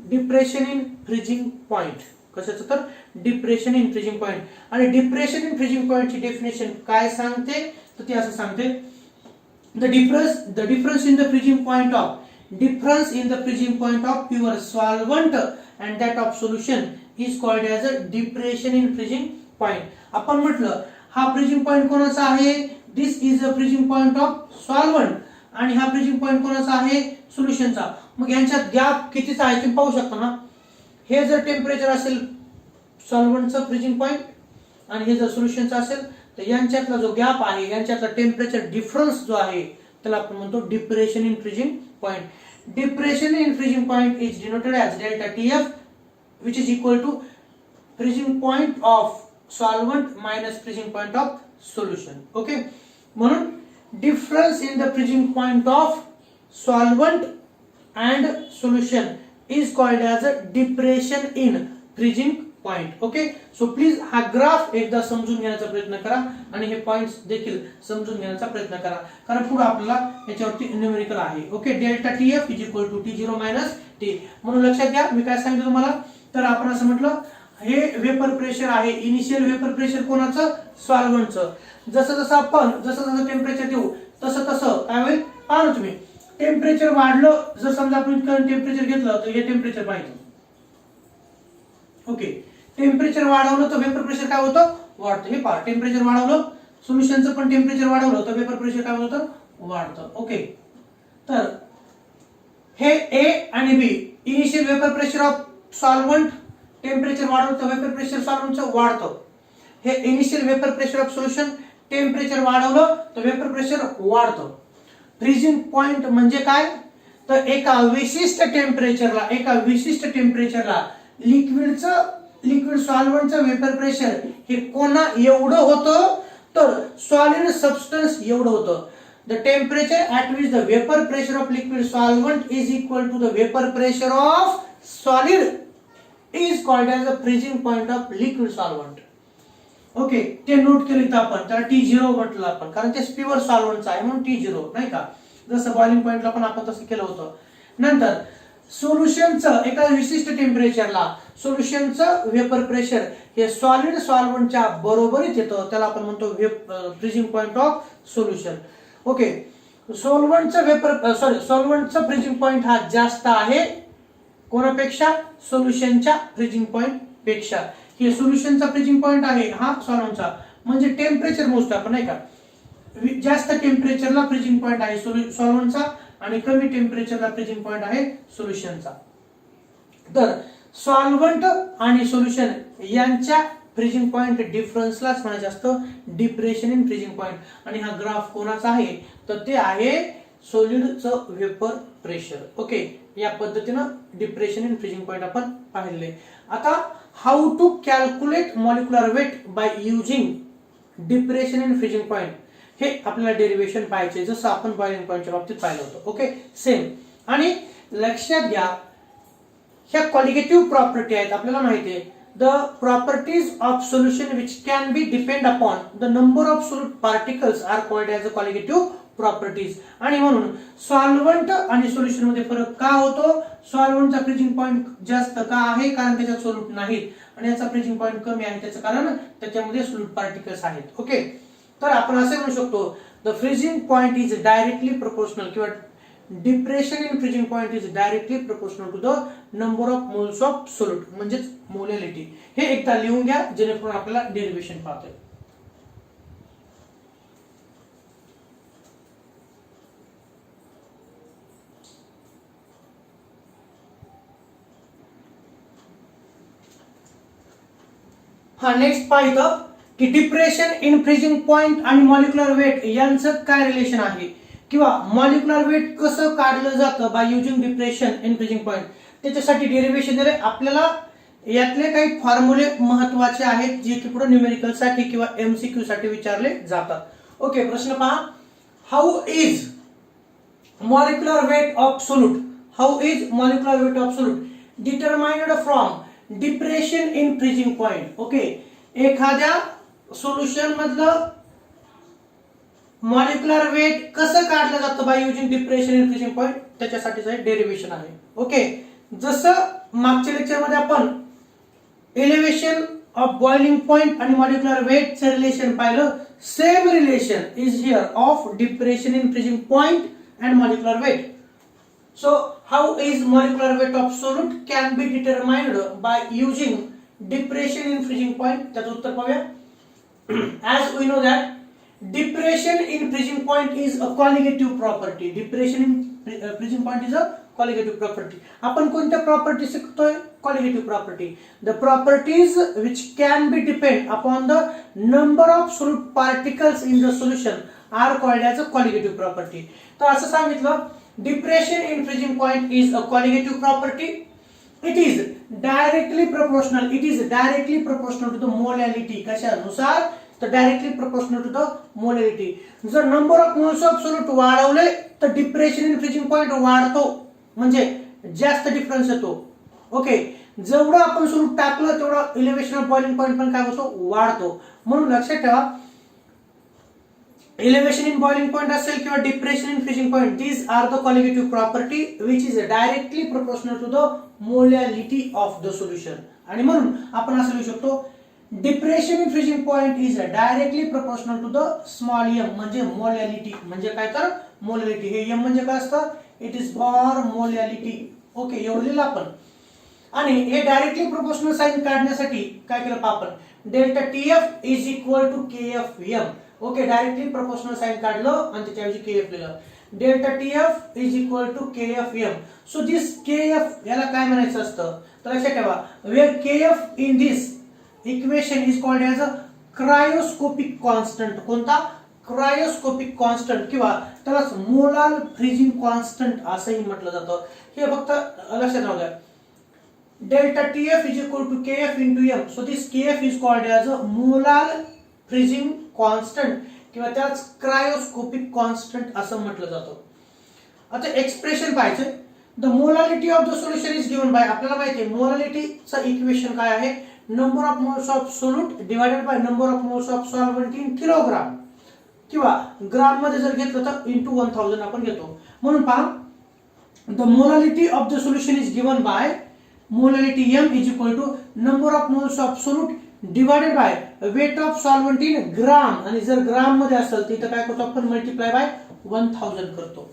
depression in freezing point. कशाचं, तर डिप्रेशन इन फ्रीजिंग पॉइंट. आणि डिप्रेशन इन फ्रीजिंग पॉइंटची डेफिनेशन काय सांगते, तर ती असं सांगते, the difference in the freezing point of pure solvent and that of solution is called as a depression in freezing point. आपण म्हटलं हा फ्रीजिंग पॉइंट कोणाचा आहे, this is a freezing point of solvent, आणि हा फ्रीजिंग पॉइंट कोणाचा आहे, सोल्युशनचा. मग यांच्यात गॅप कितीचा आहे तुम्ही पाहू शकता ना. हे जर टेम्परेचर असेल सॉल्व्हंटचं फ्रीजिंग पॉइंट, आणि हे जर सोल्युशनचं असेल, तर यांच्यातला जो गॅप आहे, यांच्यातला टेम्परेचर डिफरन्स जो आहे, त्याला आपण म्हणतो depression in freezing point. Depression in freezing point is denoted as delta TF, which is equal to freezing point of solvent minus freezing point of solution. Okay. म्हणून difference in the freezing point of solvent and solution is called as a depression in freezing point. Okay. So please हा graph एकदा समजून घेण्याचा प्रयत्न करा आणि हे points देखील समजून घेण्याचा प्रयत्न करा, कारण पुढे आपल्याला याच्यावरती न्यूमेरिकल आहे. Okay. Delta TF is equal to T0 minus T. म्हणून लक्षात घ्या, मी काय सांगितलं तुम्हाला, तर आपण असं म्हटलं, हे वेपर प्रेशर आहे, इनिशियल वेपर प्रेशर कोणाचं, सॉल्व्हंटचं. जसं जसं टेम्परेचर देऊ तसं काय होईल, पहा तुम्ही, टेम्परेचर वाढलं, जर समजा आपण टेम्परेचर घेतलं तर हे टेम्परेचर पाहिजे. ओके, टेम्परेचर वाढवलं तर वेपर प्रेशर काय होतं, वाढतं. हे पहा, टेम्परेचर वाढवलं, सोल्युशनचं पण टेम्परेचर वाढवलं तर वेपर प्रेशर काय होतं, वाढतं. ओके, तर हे ए आणि B, initial vapour pressure of solvent, temperature वाढवलं तर वेपर प्रेशर सॉल्व्हंटचं वाढतं. हे initial vapour pressure of solution, temperature वाढवलं तर वेपर प्रेशर वाढतं. फ्रीजिंग पॉइंट म्हणजे काय, तर एका विशिष्ट टेम्परेचरला लिक्विड सॉल्व्हंटचं वेपर प्रेशर हे कोणा एवढं होतं, तर सॉलिड सबस्टन्स एवढं होतं. The temperature at which the vapour pressure of liquid solvent is equal to the vapour pressure of solid is called age the freezing point of liquid solvent. Okay, ते note केलं आपण, त्याला T0 म्हटलं आपण, कारण ते प्युअर सॉल्व्हंटचं आहे म्हणून T0 नाही का, जसं बॉइलिंग पॉइंटला पण आपण तसं केलं होतं. नंतर सोल्युशनचं एका विशिष्ट टेम्परेचरला सोल्युशनचं वेपर प्रेशर हे सॉलिड सॉल्व्हंटच्या बरोबरीत येतं, त्याला आपण म्हणतो freezing point of solution. Okay, सॉल्व्हंटचं फ्रीजिंग पॉइंट हा जास्त आहे कोणापेक्षा, सोल्युशनच्या फ्रीजिंग पॉइंट पेक्षा. हे सोल्युशनचा फ्रीजिंग पॉइंट आहे, हा सॉल्व्हंटचा, म्हणजे टेम्परेचर मोजतो आपण नाही का, जास्त टेम्परेचरला फ्रीजिंग पॉइंट आहे सॉल्व्हंटचा आणि कमी टेम्परेचरला फ्रीजिंग पॉइंट आहे सोल्युशनचा. तर सॉल्व्हंट आणि सोल्युशन यांच्या फ्रीजिंग पॉइंट डिफरन्सलाच म्हणायचं असतं डिप्रेशन इन फ्रीजिंग पॉइंट. आणि हा ग्राफ कोणाचा आहे, तर ते आहे सॉलिडचं वेपर प्रेशर. ओके, या पद्धतीनं डिप्रेशन इन फ्रीजिंग पॉइंट आपण पाहिले. आता how to calculate molecular weight by using depression in freezing point, हे आपल्याला डेरिव्हेशन पाहायचे, जसं आपण बॉइलिंग पॉइंटच्या बाबतीत पाहिलं होतं. Okay, same. आणि लक्षात घ्या, ह्या क्वालिटेटिव्ह प्रॉपर्टी आहेत, आपल्याला माहिती आहे. The properties of solution which can be depend upon the number of solute particles are called as a qualitative properties. आणि म्हणून सॉल्व्हंट आणि सोल्युशन मध्ये फरक का होतो, सॉल्व्हंटचा फ्रीजिंग पॉइंट जास्त का आहे, कारण त्याच्यात सोल्यूट नाहीत, आणि याचा फ्रीजिंग पॉइंट कमी आहे, त्याचं कारण त्याच्यामध्ये सोल्यूट पार्टिकल्स आहेत. ओके, तर आपण असे म्हणू शकतो the freezing point is directly proportional किंवा depression in freezing point is directly proportional to the number of moles of solute, म्हणजेच मोलॅलिटी. हे एकदा लिहून घ्या जेणेकरून आपल्याला डेरिव्हेशन पाहता येईल. हा, नेक्स्ट पाहिलं की डिप्रेशन इन फ्रीजिंग पॉइंट आणि मॉलिक्युलर वेट यांचं काय रिलेशन आहे, किंवा मॉलिक्युलर वेट कसं काढलं जातं by using depression in freezing point, त्याच्यासाठी डेरिव्हेशन दिले. आपल्याला यातले काही फॉर्म्युले महत्वाचे आहेत जे की पुढे न्यूमेरिकल साठी किंवा MCQ साठी विचारले जातात. ओके, प्रश्न पहा. How is molecular weight of solute, determined from depression in freezing point. Okay, एखाद्या सोल्युशन मधलं मॉलिक्युलर वेट कसं काढलं जातं by using depression in freezing point, त्याच्यासाठीचं डेरिव्हेशन आहे. ओके, जसं मागच्या लेक्चर मध्ये आपण एलिव्हेशन ऑफ बॉइलिंग पॉइंट आणि मॉलिक्युलर वेटचं रिलेशन पाहिलं, same relation is here of depression in freezing point and molecular weight. So how is molecular weight of solute can be determined by using depression in freezing point? त्याचं उत्तर पाहूया. As we know that depression in freezing point is a colligative property. Depression in freezing point is a colligative property. आपण कोणत्या property शिकतोय? Colligative property. The properties which can be depend upon the number of solute particles in the solution are called as a colligative property. तर असं सांगितलं, depression in freezing point is a colligative property. It is directly proportional to the molality. कशानुसार? तर directly proportional to the molality. जर number of moles of solute वाढवले तर depression in freezing point वाढतो, म्हणजे जास्त डिफरन्स येतो. ओके, जेवढं आपण सोल्यूट टाकलं तेवढं एलिव्हेशन ऑफ बॉइलिंग पॉइंट पण काय होतो, वाढतो. म्हणून लक्षात ठेवा, elevation in boiling point असेल किंवा depression in freezing point, these are the colligative property which is directly proportional to the molality of the solution. आणि म्हणून आपण असं लिहू शकतो, depression in freezing point is directly proportional to the small m, म्हणजे molality. म्हणजे काय तर मोलॅलिटी. हे m म्हणजे काय असतं, it is for molality. Okay, एवढं लिहिलं आपण. आणि हे डायरेक्टली प्रोपोर्शनल साइन काढण्यासाठी काय केलं आपण, delta TF is equal to KF M. Okay, directly proportional sign काढलं आणि त्याच्याऐवजी केएफ लिहिलं. Delta TF is equal to KF M. So this KF याला काय म्हणायचं असतं, तर लक्षात ठेवा, where KF in this equation is called as a cryoscopic constant. कोणता, क्रायोस्कोपिक कॉन्स्टंट, किंवा त्यालाच मोलार फ्रीजिंग कॉन्स्टंट असंही म्हटलं जातं. हे फक्त लक्षात राहू द्या. Delta TF is equal to KF into M. So this KF is called as a molar freezing constant किंवा त्याच क्रायोस्कोपिक कॉन्स्टंट असं म्हटलं जातं. आता एक्सप्रेशन पाहायचं. The molarity of the solution is given bye, आपल्याला माहिती आहे मोलारिटीचं इक्वेशन काय आहे, number of moles of solute divided by number of moles of solvent in kilogram, किंवा ग्राम मध्ये जर घेतलं तर इंटू 1000 आपण घेतो. म्हणून पहा, the molarity of the solution is given by molarity m is equal to number of moles of solute divided by weight of solvent in gram. आणि जर ग्राम मध्ये असेल तर इथं काय करतो आपण, मल्टिप्लाय बाय 1000 करतो.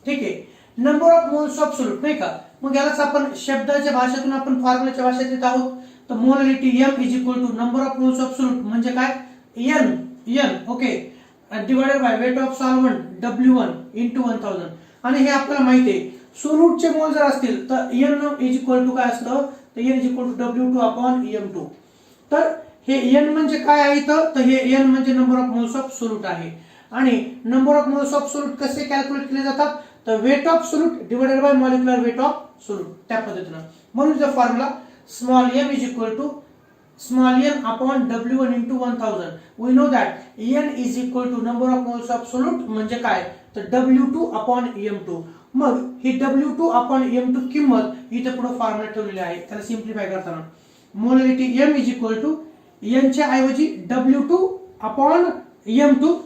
ठीक आहे, number of moles of solute नाही का. मग यालाच आपण शब्दाच्या भाषेतून आपण फॉर्म्युलाच्या भाषेत येत आहोत. तर molarity m is equal to number of moles of solute म्हणजे काय, n. Okay, divided by weight of solvent W1 into 1000. आणि हे आपल्याला माहिती आहे, सोल्यूटचे मोल जर असतील तर n इज इक्वल टू काय असतं, तर n is equal to W2 upon m2. तर हे n म्हणजे काय आहे, तर हे n म्हणजे number of moles of solute आहे. आणि number of moles of solute कसे कॅल्क्युलेट केले जातात, तर weight of solute divided by molecular weight of solute, त्या पद्धतीने. म्हणून जो formula small m is equal to small n upon W1 into 1000. We know that n is equal to number of moles of solute म्हणजे काय, तर W2 upon m2. मग ही W2 upon m2 किंमत इथे पुढे फॉर्म्युला ठेवलेली आहे. त्याला सिम्प्लिफाय करताना molarity m is equal to n च्या ऐवजी W2 upon m2,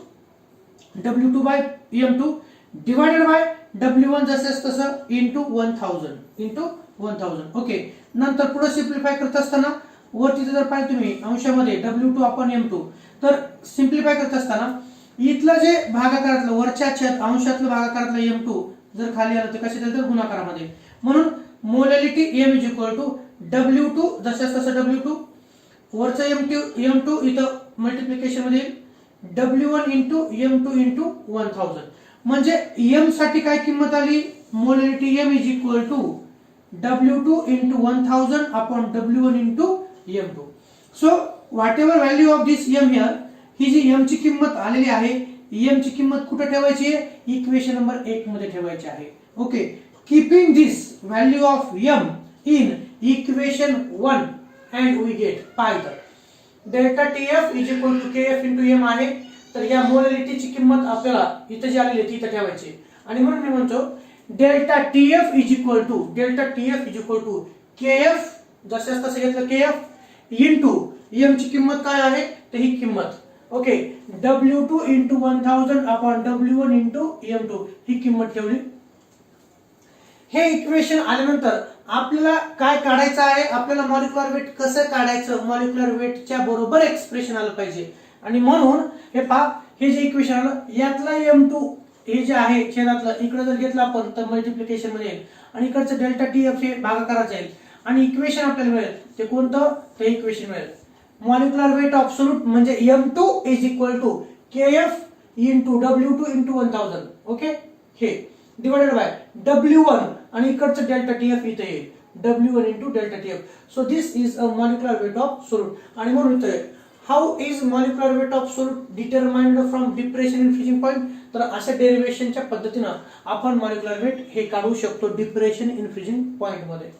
W2 by m2 divided by W1 जसं तसं इंटू 1000. ओके, नंतर पुढे सिम्प्लिफाय करत असताना वरती जर पाहिजे तुम्ही अंशामध्ये W2 अपॉन m2, तर सिम्प्लिफाय करत असताना इथलं जे भागाकारातलं वरच्या छेद अंशातलं भागाकारातलं m2 जर खाली आलं तर कसे तर गुणाकारामध्ये. म्हणून molality m is equal to W2 जसं तसं W2 वरचं m2 इथं मल्टिप्लिकेशन मध्ये W1 इंटू m2 इंटू 1000. म्हणजे m साठी काय किंमत आली, molality m is equal to W2 into 1000 upon W1 into m2. So whatever value of this m here, ही जी m ची किंमत आलेली आहे, m ची किंमत कुठे ठेवायची आहे, इक्वेशन नंबर 1 मध्ये ठेवायची आहे. Okay, keeping this value of m in equation 1 and we get पाहिजे delta TF is equal to KF into m आहे. तर या मोलॅरिटीची किंमत आपल्याला इथे जी आलेली आहे ती इथे ठेवायची. आणि म्हणून मी म्हणतो delta TF is equal to KF जसं तसं घेतलं KF इंटू m ची किंमत काय आहे, तर ही किंमत. Okay, W2 into 1000 upon W1 into m2 ही किंमत ठेवली. हे इक्वेशन आल्यानंतर आपल्याला काय काढायचं आहे, आपल्याला मॉलिक्युलर वेट कसं काढायचं, मॉलिक्युलर वेटच्या बरोबर एक्सप्रेशन आलं पाहिजे. आणि म्हणून हे पहा, हे जे इक्वेशन आलं यातला m2 हे जे आहे छेदातलं इकडे जर घेतलं आपण तर मल्टिप्लिकेशन मध्ये येईल आणि इकडचं डेल्टा TF हे भागाकारात जाईल आणि इक्वेशन आपल्याला मिळेल ते कोणतं, ते इक्वेशन मिळेल मॉलिक्युलर वेट ऑफ सोल्यूट म्हणजे m2 is equal to KF into W2 into 1000. Okay, हे डिवाइडेड बाय W1 आणि इकडचं डेल्टा TF इथे येईल W1 into delta TF. So this is a molecular weight of solute. आणि म्हणून इथे how is molecular weight of solute determined from depression in freezing point. तर अशा डेरिव्हेशनच्या पद्धतीनं आपण मॉलिक्युलर वेट हे काढू शकतो डिप्रेशन इन फ्रीजिंग पॉइंट मध्ये.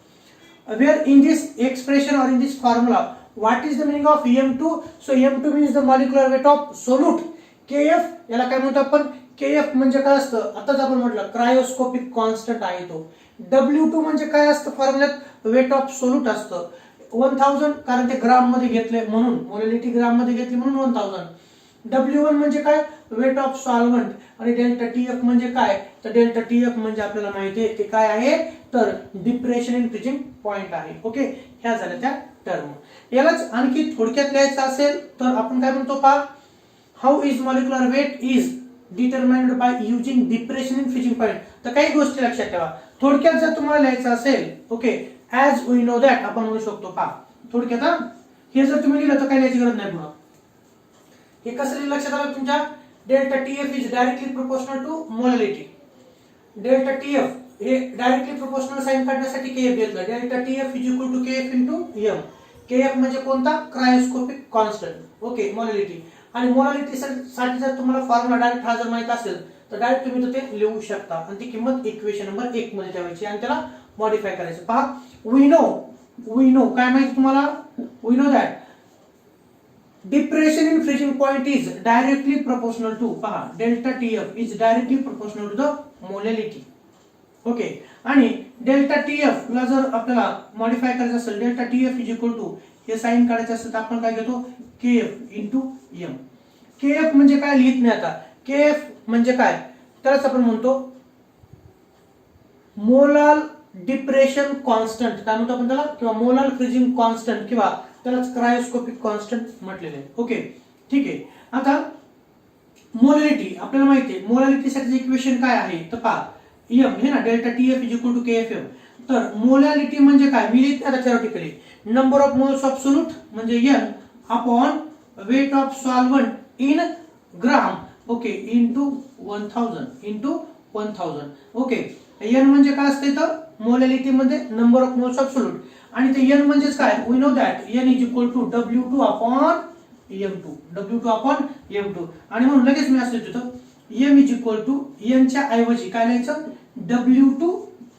वेअर इन दिस एक्सप्रेशन और in this formula what is the meaning of m2. So m2 means the molecular weight of solute. KF याला काय म्हणतो आपण, KF म्हणजे काय असतं, आताच आपण म्हटलं क्रायोस्कोपिक कॉन्स्टंट आहे तो. W2 म्हणजे काय असतं फॉर्म्युल्यात, वेट ऑफ सोल्यूट असतं 1000 कारण ते ग्राम मध्ये घेतले म्हणून मोलॅलिटी ग्राम मध्ये घेतली म्हणून 1000. W1 म्हणजे काय, वेट ऑफ सॉल्व्हेंट. आणि डेल्टा TF म्हणजे काय, तर डेल्टा TF म्हणजे आपल्याला माहिती आहे ते काय आहे, तर डिप्रेशन इन फ्रीजिंग पॉइंट आहे. ओके, ह्या झाल्या त्या टर्म. यालाच आणखी थोडक्यात लिहायचं असेल तर आपण काय म्हणतो पहा, how is molecular weight is determined by using depression in freezing point. तर काही गोष्टी लक्षात ठेवा. थोडक्यात जर तुम्हाला लिहायचं असेल, okay, as we know that आपण म्हणू शकतो. पहा थोडक्यात हे जर तुम्ही लिहिलं तर काही लिहायची गरज नाही. पुन्हा हे कसं लिहिलं लक्षात आलं तुमच्या. Delta TF is directly proportional to molality. Delta TF हे डायरेक्टली प्रोपोर्शनल साइन काढण्यासाठी केएफ घेतलं. Delta TF is equal to KF into M. KF म्हणजे कोणता? Cryoscopic constant. Okay, molality. आणि मोलॅलिटी साठी जर तुम्हाला फॉर्म्युला डायरेक्ट हा जर माहित असेल तर डायरेक्ट तुम्ही ते लिहू शकता आणि ती किंमत इक्वेशन नंबर 1 मध्ये ठेवायची आणि त्याला मॉडिफाय करायचं. पहा, वी नो काय माहिती तुम्हाला? We know that depression in freezing point is directly proportional to, पहा, delta TF is directly proportional to the molality. Okay, आणि डेल्टा टीएफ ला जर आपल्याला मॉडिफाय करायचं असेल, delta TF is equal to हे साइन काढायचं असेल तर आपण काय घेतो? KF into M. केएफ म्हणजे काय लिहित नाही आता. केएफ म्हणजे काय? त्यालाच आपण म्हणतो मोलाल डिप्रेशन कॉन्स्टंट. काय म्हणतो आपण त्याला? किंवा मोलाल फ्रीजिंग कॉन्स्टंट किंवा त्यालाच क्रायोस्कोपिक कॉन्स्टंट म्हटलेले आहे. ओके, ठीक आहे. आता मोलॅलिटी आपल्याला माहिती आहे. मोलॅलिटीसाठी इक्वेशन काय आहे तर पहा, एम हे ना, delta TF is equal to KF M. तर मोलॅलिटी म्हणजे काय? मी लिहित आता theoretically number of moles of solute म्हणजे N upon weight of solvent in gram. Okay, into 1000. Okay, N म्हणजे काय असते तर मोलॅलिटी मध्ये number of moles of solute. आणि ते एन म्हणजेच काय? We know that N is equal to W2 upon M2. आणि म्हणून लगेच मी असं लिहितो M is equal to N च्या ऐवजी काय लिहायचं? W2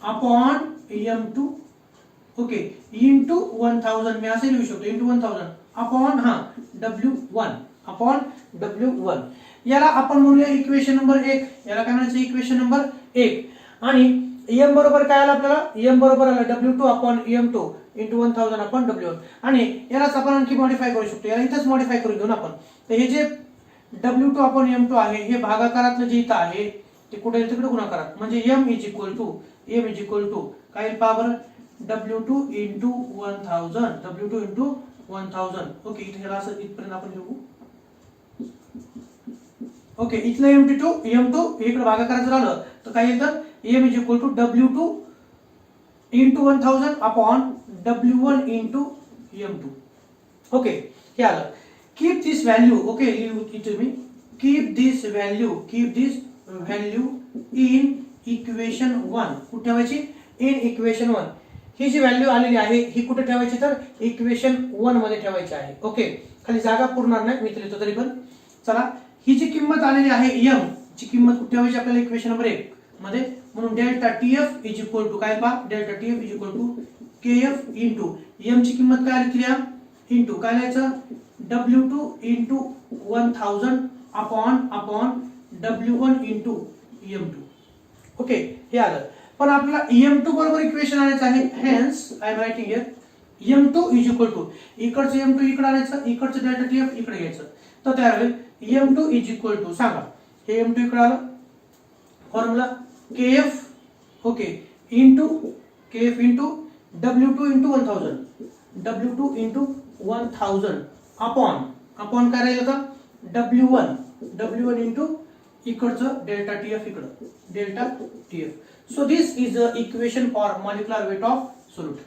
upon M2. Okay, into 1000 मी असे लिहू शकतो. Into 1000 upon W1. याला आपण म्हणूया इक्वेशन नंबर 1. याला काय म्हणायचं? Equation number 1. आणि एम बरोबर काय आला आपल्याला? एम बरोबर आला W2 upon M2 into 1000 upon W1. आणि यालाच आपण आणखी मॉडिफाय करू शकतो. याला इथंच मॉडिफाय करून घेऊ ना आपण. तर हे जे W2 अपॉन M2 आहे हे भागाकारातलं जे इथं आहे ते कुठे येईल? तिकडे गुणाकारात. म्हणजे M इज इक्वल टू काय येईल पहा बरं? W2 into 1000. ओके, इथे याला असं इथपर्यंत आपण लिहू. ओके, इथलं M2 इकडे भागाकारात जर आलं तर काय येईल? M is equal to W2 into 1000 upon W1 into M2. Okay, हे आलं. Keep this value. ओके, इथे मी keep this value in equation 1. कुठे ठेवायची? In equation 1. ही जी व्हॅल्यू आलेली आहे ही कुठे ठेवायची तर इक्वेशन 1 मध्ये ठेवायची आहे. ओके, खाली जागा पुरणार नाही, मी इथे लिहितो तरी पण. चला, ही जी किंमत आलेली आहे एम ची किंमत कुठे ठेवायची आपल्याला? इक्वेशन नंबर 1 मध्ये. म्हणून delta TF is equal to काय पहा? Delta TF is equal to KF into M ची किंमत काय आली या? इंटू काय लिहायचं? W2 into 1000 upon W1 into M2. Okay, हे आलं. पण आपल्याला M2 बरोबर इक्वेशन आणायचं आहे. Hence I am writing here M2 is equal to इकडचं M2 इकडे आणायचं, इकडचं डेल्टा टीएफ इकडे घ्यायचं. तर तयार होईल M2 इज इक्वल टू, सांगा हे M2 इकडे आलं, formula KF. Okay, into KF into W2 into 1000 upon काय राहील आता? W1 इंटू इकडचं डेल्टा टीएफ इकडं delta TF. So this is a equation for molecular weight of solute.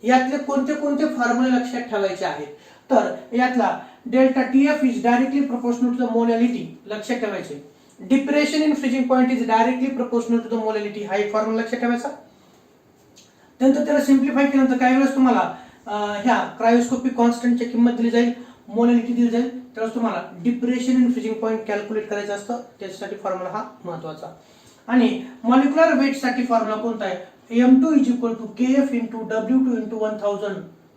यातले कोणते कोणते फॉर्म्युले लक्षात ठेवायचे आहेत तर यातला delta TF is directly proportional to the molality लक्षात ठेवायचे. Depression in freezing point is directly proportional to the molality हा एक फॉर्म्युला लक्षात ठेवायचा. त्यानंतर त्याला सिम्प्लिफाय केल्यानंतर काही वेळेस तुम्हाला ह्या क्रायोस्कोपिक कॉन्स्टंटची किंमत दिली जाईल, मोलॅलिटी दिली जाईल, त्यावेळेस तुम्हाला depression in freezing point calculate करायचं असतं. त्याच्यासाठी फॉर्म्युला हा महत्वाचा. आणि मॉलिक्युलर वेट साठी फॉर्म्युला कोणता आहे? M2 is equal to KF into W2 into 1000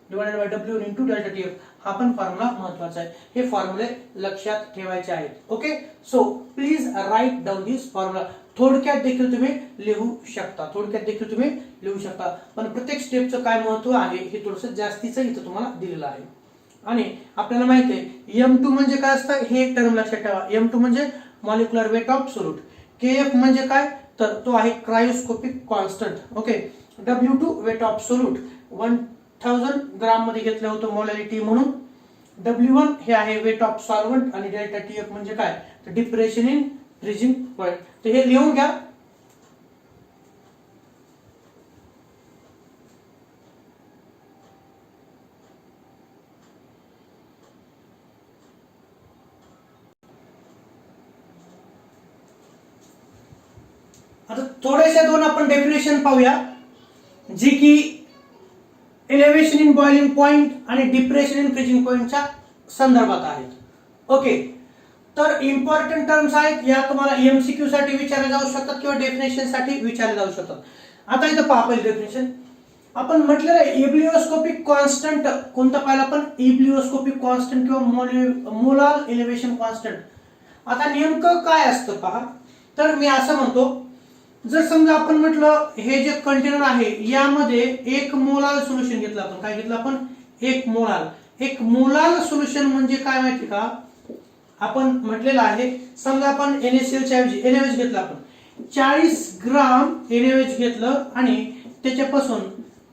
divided by W1 into delta TF. हा पण फॉर्म्युला महत्वाचा आहे. हे फॉर्म्युले लक्षात ठेवायचे आहेत. Okay, so please write down this formula. थोडक्यात देखील तुम्ही लिहू शकता. पण प्रत्येक स्टेपचं काय महत्व आहे हे थोडंसं जास्तीचं इथं तुम्हाला दिलेलं आहे. आणि आपल्याला माहिती आहे M2 म्हणजे काय असतं हे एक टर्म लक्षात ठेवा. M2 म्हणजे molecular weight of solute. KF म्हणजे काय तर तो आहे cryoscopic constant. Okay, W2 weight of solute 1000 gram मध्ये घेतलं होतं मोलॅलिटी म्हणून. W1 हे आहे वेट ऑफ सॉल्व्हंट आणि डेल्टा TF म्हणजे काय तर डिप्रेशन इन फ्रीजिंग पॉइंट. तर हे लिहून घ्या. आता थोड्याशा दोन आपण डेफिनेशन पाहूया, जी की एलिव्हेशन इन बॉइलिंग पॉइंट आणि डिप्रेशन इन फ्रीजिंग पॉइंटच्या संदर्भात आहेत. ओके, तर इम्पॉर्टंट टर्म्स आहेत या, तुम्हाला एमसीक्यू साठी विचारले जाऊ शकतात किंवा डेफिनेशन साठी विचारले जाऊ शकतात. आता इथं पहा पहिलं डेफिनेशन आपण म्हटलेलं आहे इब्लिओस्कोपिक कॉन्स्टंट. कोणतं पाहिलं आपण? इब्लिओस्कोपिक कॉन्स्टंट किंवा मोलार एलिव्हेशन कॉन्स्टंट. आता नेमकं काय असतं पहा. तर मी असं म्हणतो, जर समजा आपण म्हटलं हे जे कंटेनर आहे यामध्ये 1 मोलार सोल्युशन घेतलं आपण. काय घेतलं आपण? 1 मोलार. 1 मोलार सोल्युशन म्हणजे काय माहिती का? आपण म्हटलेलं आहे, समजा आपण NaCl च्या ऐवजी NaOH घेतला. आपण 40 ग्राम NaOH घेतलं आणि त्याच्यापासून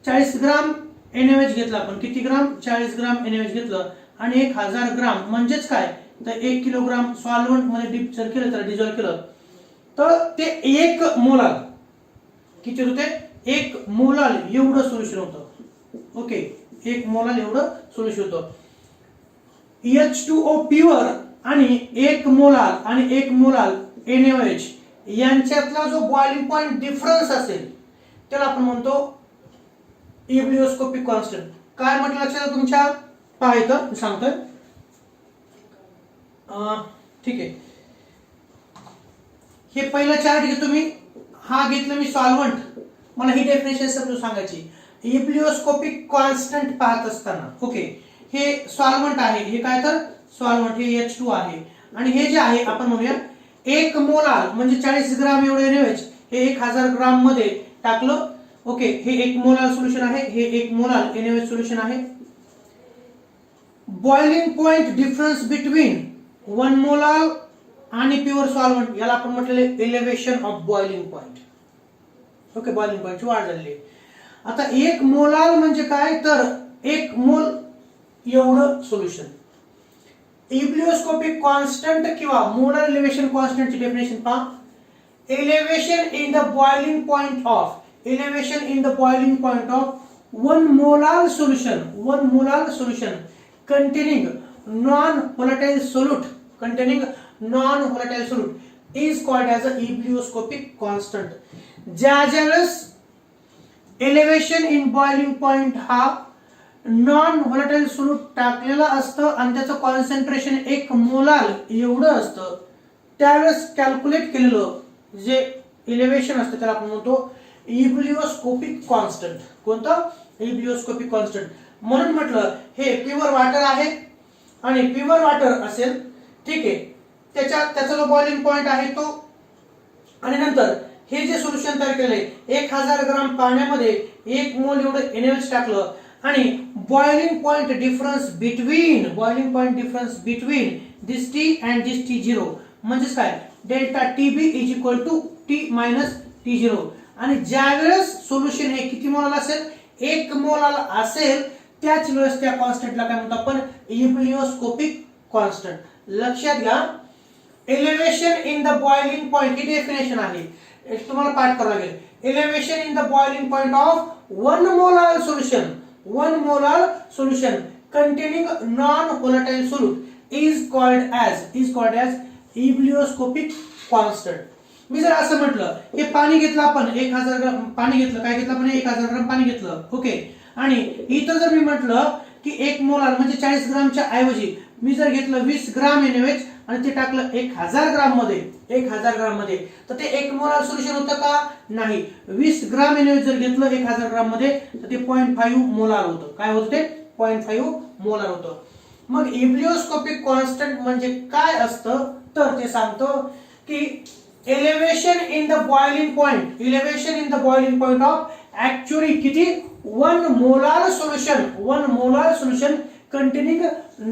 40 ग्राम NaOH घेतला. आपण किती ग्राम? 40 ग्राम NaOH घेतलं आणि 1000 ग्राम म्हणजेच काय, तर 1 किलोग्राम सॉल्व्हंट मध्ये डिप जर केलं तर डिझॉल्व केलं तर ते 1 मोलार किती होते? 1 मोलार एवढं सोल्युशन होतं. ओके, 1 मोलार एवढं सोल्युशन होतं. H2O प्युअर आणि 1 मोलार आणि 1 मोलार NaOH यांच्यातला जो बॉइलिंग पॉइंट डिफरन्स असेल त्याला आपण म्हणतो इब्लिओस्कोपिक कॉन्स्टंट. काय म्हटलं लक्षात तुमच्या? पहा इथं सांगतोय. ठीक आहे, हे पहिलं चार्ट घेतो मी. हा घेतलं मी सॉल्व्हंट. मला ही डेफिनेशन समजून सांगायची. इब्लिओस्कोपिक कॉन्स्टंट पाहत असताना, ओके, हे सॉल्व्हंट आहे. हे काय? तर सॉल्व्हंट हे H2 आहे आणि हे जे आहे आपण म्हणूया 1 मोलार म्हणजे 40 ग्राम एवढे NaOH हे 1000 ग्राम मध्ये टाकलं. ओके, हे 1 मोलार सोल्युशन आहे. हे 1 मोलार NaOH सोल्युशन आहे. Boiling point difference between 1 molar आणि प्युअर सॉल्व्हंट याला आपण म्हटलेले elevation of boiling point. Okay, boiling पॉइंटची वाढ झालेली. आता 1 मोलार म्हणजे काय? तर 1 मोल एवढं सोल्युशन. इब्लिओस्कोपिक कॉन्स्टंट किंवा मोलार एलिव्हेशन कॉन्स्टंटची डेफिनेशन पहा. Elevation in the boiling point of 1 molar solution, 1 molar solution containing non-volatile solute is called as a ebullioscopic constant. ज्यावेळेस एलिव्हेशन इन बॉइलिंग पॉइंट हा non volatile solute टाकलेला असतं आणि त्याचं concentration 1 molar एवढं असतं, त्यावेळेस कॅल्क्युलेट केलेलं जे एलिव्हेशन असतं त्याला आपण म्हणतो इब्लिओस्कोपिक कॉन्स्टंट. कोणतं? इब्लिओस्कोपिक कॉन्स्टंट. म्हणून म्हटलं हे प्युअर वॉटर आहे आणि प्युअर वॉटर असेल, ठीक आहे, त्याचा जो बॉइलिंग पॉइंट आहे तो, आणि नंतर हे जे सोल्युशन तयार केलंय 1000 ग्राम पाण्यामध्ये 1 मोल एवढं NaOH टाकलं आणि boiling point difference between this T and this T0 म्हणजे काय? Delta TB is equal to T minus T0. आणि ज्यावेळेस सोल्युशन हे किती मोलार असेल? 1 मोलार असेल, त्याच वेळेस त्या कॉन्स्टंटला काय म्हणतो आपण? Ebullioscopic constant. लक्षात घ्या, elevation in the boiling point ही डेफिनेशन आहे, तुम्हाला पाठ करावं लागेल. Elevation in the boiling point of 1 molar solution containing non-volatile solute is called as ebullioscopic constant. मी जर असं म्हटलं, हे पाणी घेतलं आपण 1000 ग्राम पाणी घेतलं, काय घेतलं आपण? 1000 ग्राम पाणी घेतलं. ओके, आणि इथं जर मी म्हटलं की 1 मोलार म्हणजे 40 ग्रामच्या ऐवजी मी जर घेतलं 20 ग्राम NaOH आणि ते टाकलं 1000 ग्राम मध्ये, तर ते 1 मोलार सोल्युशन होतं का? नाही. 20 ग्राम NaOH जर घेतलं 1000 ग्राम मध्ये तर ते 0.5 मोलार होतं. काय होतं ते? 0.5 मोलार होतं. मग इब्लिओस्कोपिक कॉन्स्टंट म्हणजे काय असतं? तर ते सांगतो की elevation in the boiling point of actually किती? 1 molar solution containing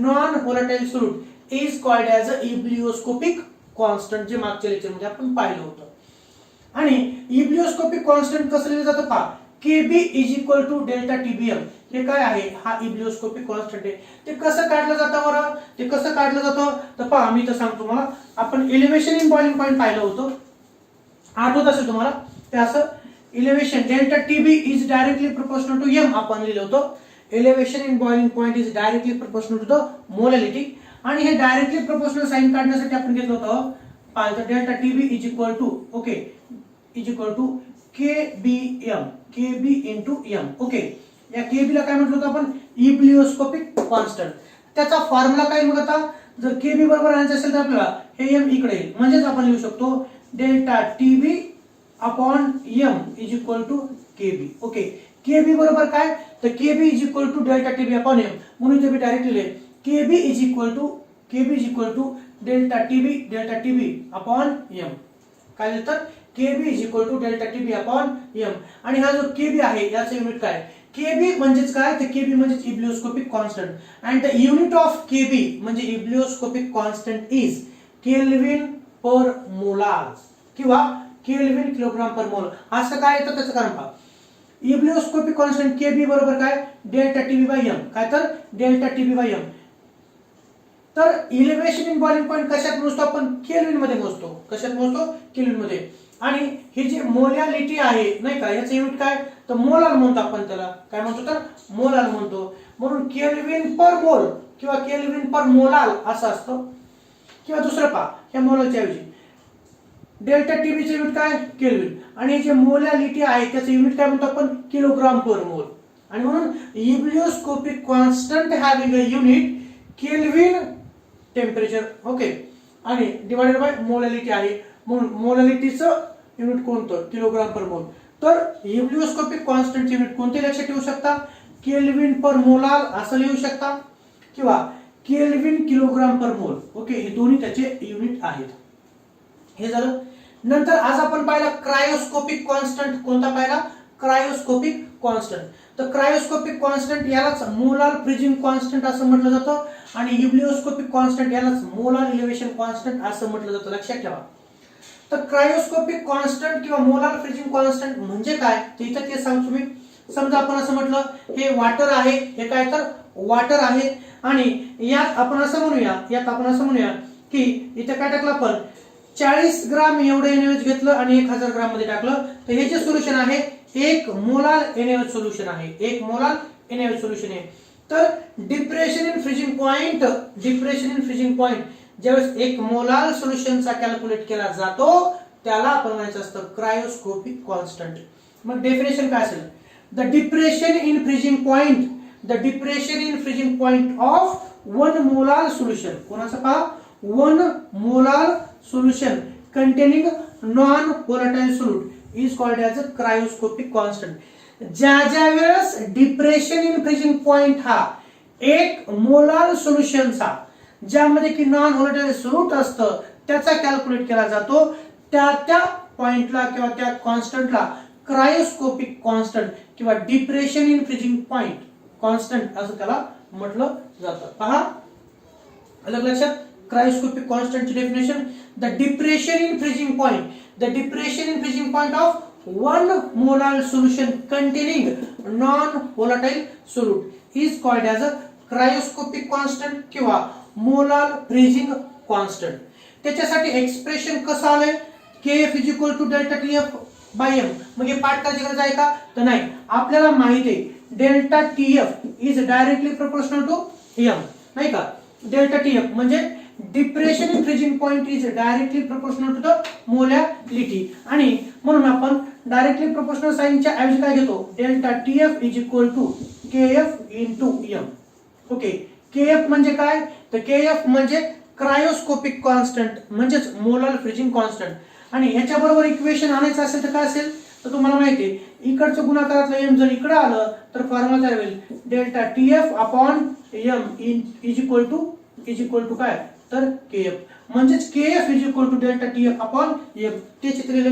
non-volatile solute is called as a ebullioscopic constant, जे मागच्या लेक्चर मध्ये आपण पाहिलं होतं. आणि इब्लिओस्कोपिक कॉन्स्टंट कसं लिहिलं जातं पहा. Kb is equal to delta TBM. हे काय आहे, हा इब्लिओस्कोपिक कॉन्स्टंट आहे. ते कसं काढलं जातं बरं, ते कसं काढलं जातं तर पहा मी तर सांगतो तुम्हाला. आपण इलेव्हेशन इन बॉइलिंग पॉइंट पाहिलं होतं, आठवत असेल तुम्हाला. ते असं elevation delta TB is directly proportional to M आपण लिहिलं होतं. Elevation in boiling point is directly proportional to the molality. आणि हे डायरेक्टली प्रोपोर्शनल साइन काढण्यासाठी आपण घेतलं होतं पाहिलं delta TB is equal to okay is equal to KB into M. Okay, या KB ला काय म्हटलं होतं आपण, इब्लिओस्कोपिक कॉन्स्टंट. त्याचा फॉर्म्युला काय मग आता, जर KB बरोबर आणायचं असेल तर आपल्याला हे M इकडे येईल. म्हणजेच आपण लिहू शकतो delta TB upon M is equal to KB. Okay, KB बरोबर काय, तर KB is equal to delta TB upon M. म्हणून इथे मी डायरेक्ट लिहिले KB is equal to delta TB upon M. काय तर KB is equal to delta TB upon M. आणि हा जो KB आहे याचं युनिट काय, KB म्हणजेच काय, तर KB म्हणजेच ebullioscopic constant. And the unit of KB म्हणजे ebullioscopic constant is kelvin per molar किंवा केल्विन किलोग्राम पर मोल. असं काय येतं त्याचं कारण पहा. इब्लिओस्कोपिक कॉन्स्टंट KB बरोबर काय, डेल्टा TB बाय M. काय तर डेल्टा TB बाय M. तर इलेव्हेशन इन बॉइलिंग पॉइंट कशात मोजतो आपण, केल्विन मध्ये मोजतो. कशात मोजतो, केल्विन मध्ये. आणि ही जी मोलॅलिटी आहे नाही का, याचं युनिट काय, तर मोलार म्हणतो आपण त्याला. काय म्हणतो तर मोलार म्हणतो. म्हणून केल्विन पर मोल किंवा केल्विन पर मोलार असं असतं. किंवा दुसरं पहा, या मोलाच्या ऐवजी डेल्टा TB चे युनिट काय, केल्विन. आणि जे मोलॅलिटी आहे त्याचं युनिट काय म्हणतो आपण, किलोग्राम पर मोल. आणि म्हणून ebullioscopic constant having a unit kelvin temperature. Okay, आणि डिवाइडेड बाय मोलॅलिटी आहे. म्हणून मोलॅलिटीचं युनिट कोणतं, किलोग्राम पर मोल. तर इब्लिओस्कोपिक कॉन्स्टंट युनिट कोणते लक्षात ठेवू शकता, केल्विन पर मोलार असं लिहू शकता किंवा केल्विन किलोग्राम पर मोल. ओके, हे दोन्ही त्याचे युनिट आहेत. हे झालं. नंतर आज आपण पाहिला क्रायोस्कोपिक कॉन्स्टंट. कोणता पाहिला, क्रायोस्कोपिक कॉन्स्टंट. तर क्रायोस्कोपिक कॉन्स्टंट यालाच मोलार फ्रीजिंग कॉन्स्टंट असं म्हटलं जातं. आणि इब्लिओस्कोपिक कॉन्स्टंट यालाच मोलार इलेव्हेशन कॉन्स्टंट असं म्हटलं जातं. लक्षात ठेवा. तर क्रायोस्कोपिक कॉन्स्टंट किंवा मोलार फ्रीजिंग कॉन्स्टंट म्हणजे काय, ते इथं ते सांगतो मी. समजा आपण असं म्हटलं हे वॉटर आहे, हे काय तर वॉटर आहे. आणि यात आपण असं म्हणूया की इथे काय टाकलं आपण, 40 ग्राम एवढं NaOH घेतलं आणि 1000 ग्राम मध्ये टाकलं. तर हे जे सोल्युशन आहे 1 मोलार NaOH सोल्युशन आहे. 1 मोलार NaOH सोल्युशन आहे. तर डिप्रेशन इन फ्रीजिंग पॉइंट ज्यावेळेस 1 मोलार सोल्युशनचा कॅल्क्युलेट केला जातो त्याला आपण म्हणायचं असतं क्रायोस्कोपिक कॉन्स्टंट. मग डेफिनेशन काय असेल, the depression in freezing point of 1 molar solution. कोणाचं पहा, 1 molar solution containing non-volatile solute is called as a cryoscopic constant. ज्या वेळेस डिप्रेशन इन फ्रीजिंग पॉइंट हा 1 मोलार सोल्युशनचा ज्यामध्ये की नॉन व्होलेटाइल सोल्यूट असतं त्याचा कॅल्क्युलेट केला जातो, त्या पॉइंटला किंवा त्या कॉन्स्टंटला क्रायोस्कोपिक कॉन्स्टंट किंवा depression in freezing point constant असं त्याला म्हटलं जातं. पहा अलग लक्षात. क्रायोस्कोपिक कॉन्स्टंट ची definition, the depression in freezing point of 1 molar solution containing non-volatile solute is called as a cryoscopic constant किंवा molar freezing constant. त्याच्यासाठी एक्सप्रेशन कसं आलंय, Kf is equal to delta TF by M. मग हे पाठ करायची गरज आहे का, तर नाही. आपल्याला माहिती आहे delta TF is directly proportional to M नाही का. डेल्टा TF म्हणजे depression in freezing point is directly proportional to the molality. आणि म्हणून आपण डायरेक्टली प्रोपोर्शनल साइनच्या ऐवजी काय घेतो, delta TF is equal to KF into M. Okay, KF म्हणजे काय, तर KF म्हणजे क्रायोस्कोपिक कॉन्स्टंट म्हणजेच मोलार फ्रीजिंग कॉन्स्टंट. आणि ह्याच्या बरोबर इक्वेशन आणायचं असेल तर काय असेल, तर तुम्हाला माहिती आहे इकडचं गुणाकारातलं M जर इकडे आलं तर फॉर्म्युला तयार होईल delta TF upon M is equal to काय, तर KF. म्हणजेच KF is equal to delta TF upon M. ते चित्र लिहिले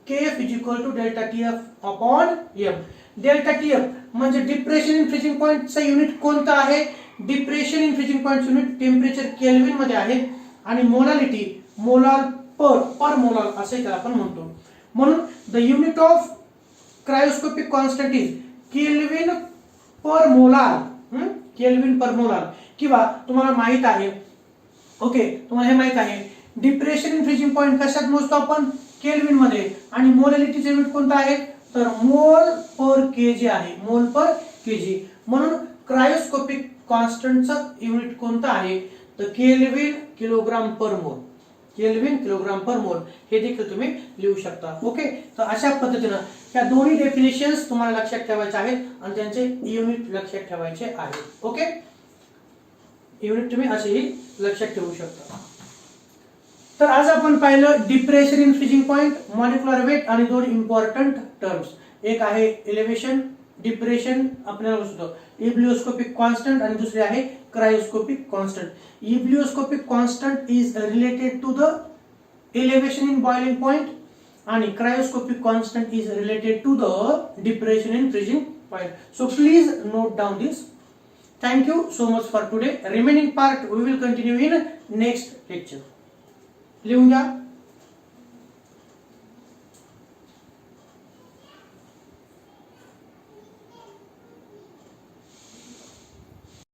KF is equal to delta TF upon M. Delta TF म्हणजे डिप्रेशन इन फ्रीजिंग पॉइंटचा युनिट कोणता आहे, depression in freezing point unit temperature kelvin मध्ये आहे. आणि मोलालिटी मोलार पर मोलार असे आपण म्हणतो. म्हणून the unit of cryoscopic constant is kelvin per molar, kelvin per molar. किंवा तुम्हाला माहित आहे, ओके, तुम्हाला हे माहित आहे डिप्रेशन इन फ्रीजिंग पॉइंट कशात मोजतो आपण? केल्विन मध्ये. आणि मोलॅलिटीचे युनिट कोणतं आहे? तर मोल पर केजी आहे, मोल पर केजी. म्हणून क्रायोस्कोपिक कॉन्स्टंटचं युनिट कोणतं आहे? तर केल्विन किलोग्राम पर मोल, केल्विन किलोग्राम पर मोल हे देखील तुम्ही लिहू शकता. ओके, तर अशा पद्धतीनं या दोन्ही डेफिनेशन्स तुम्हाला लक्षात ठेवायचे आहेत आणि त्यांचे युनिट लक्षात ठेवायचे आहेत. ओके, युनिट तुम्ही असेही लक्षात ठेवू शकता. तर आज आपण पाहिलं depression in freezing point, molecular weight आणि दोन इम्पॉर्टंट टर्म्स. एक आहे एलिव्हेशन, डिप्रेशन आपल्याला असतो, इब्लिओस्कोपिक कॉन्स्टंट आणि दुसरे आहे cryoscopic constant. Ebullioscopic constant is related to the elevation in boiling point आणि cryoscopic constant is related to the depression in freezing point. So please note down this. Thank you so much for today. Remaining part we will continue in next lecture. लिहून घ्या.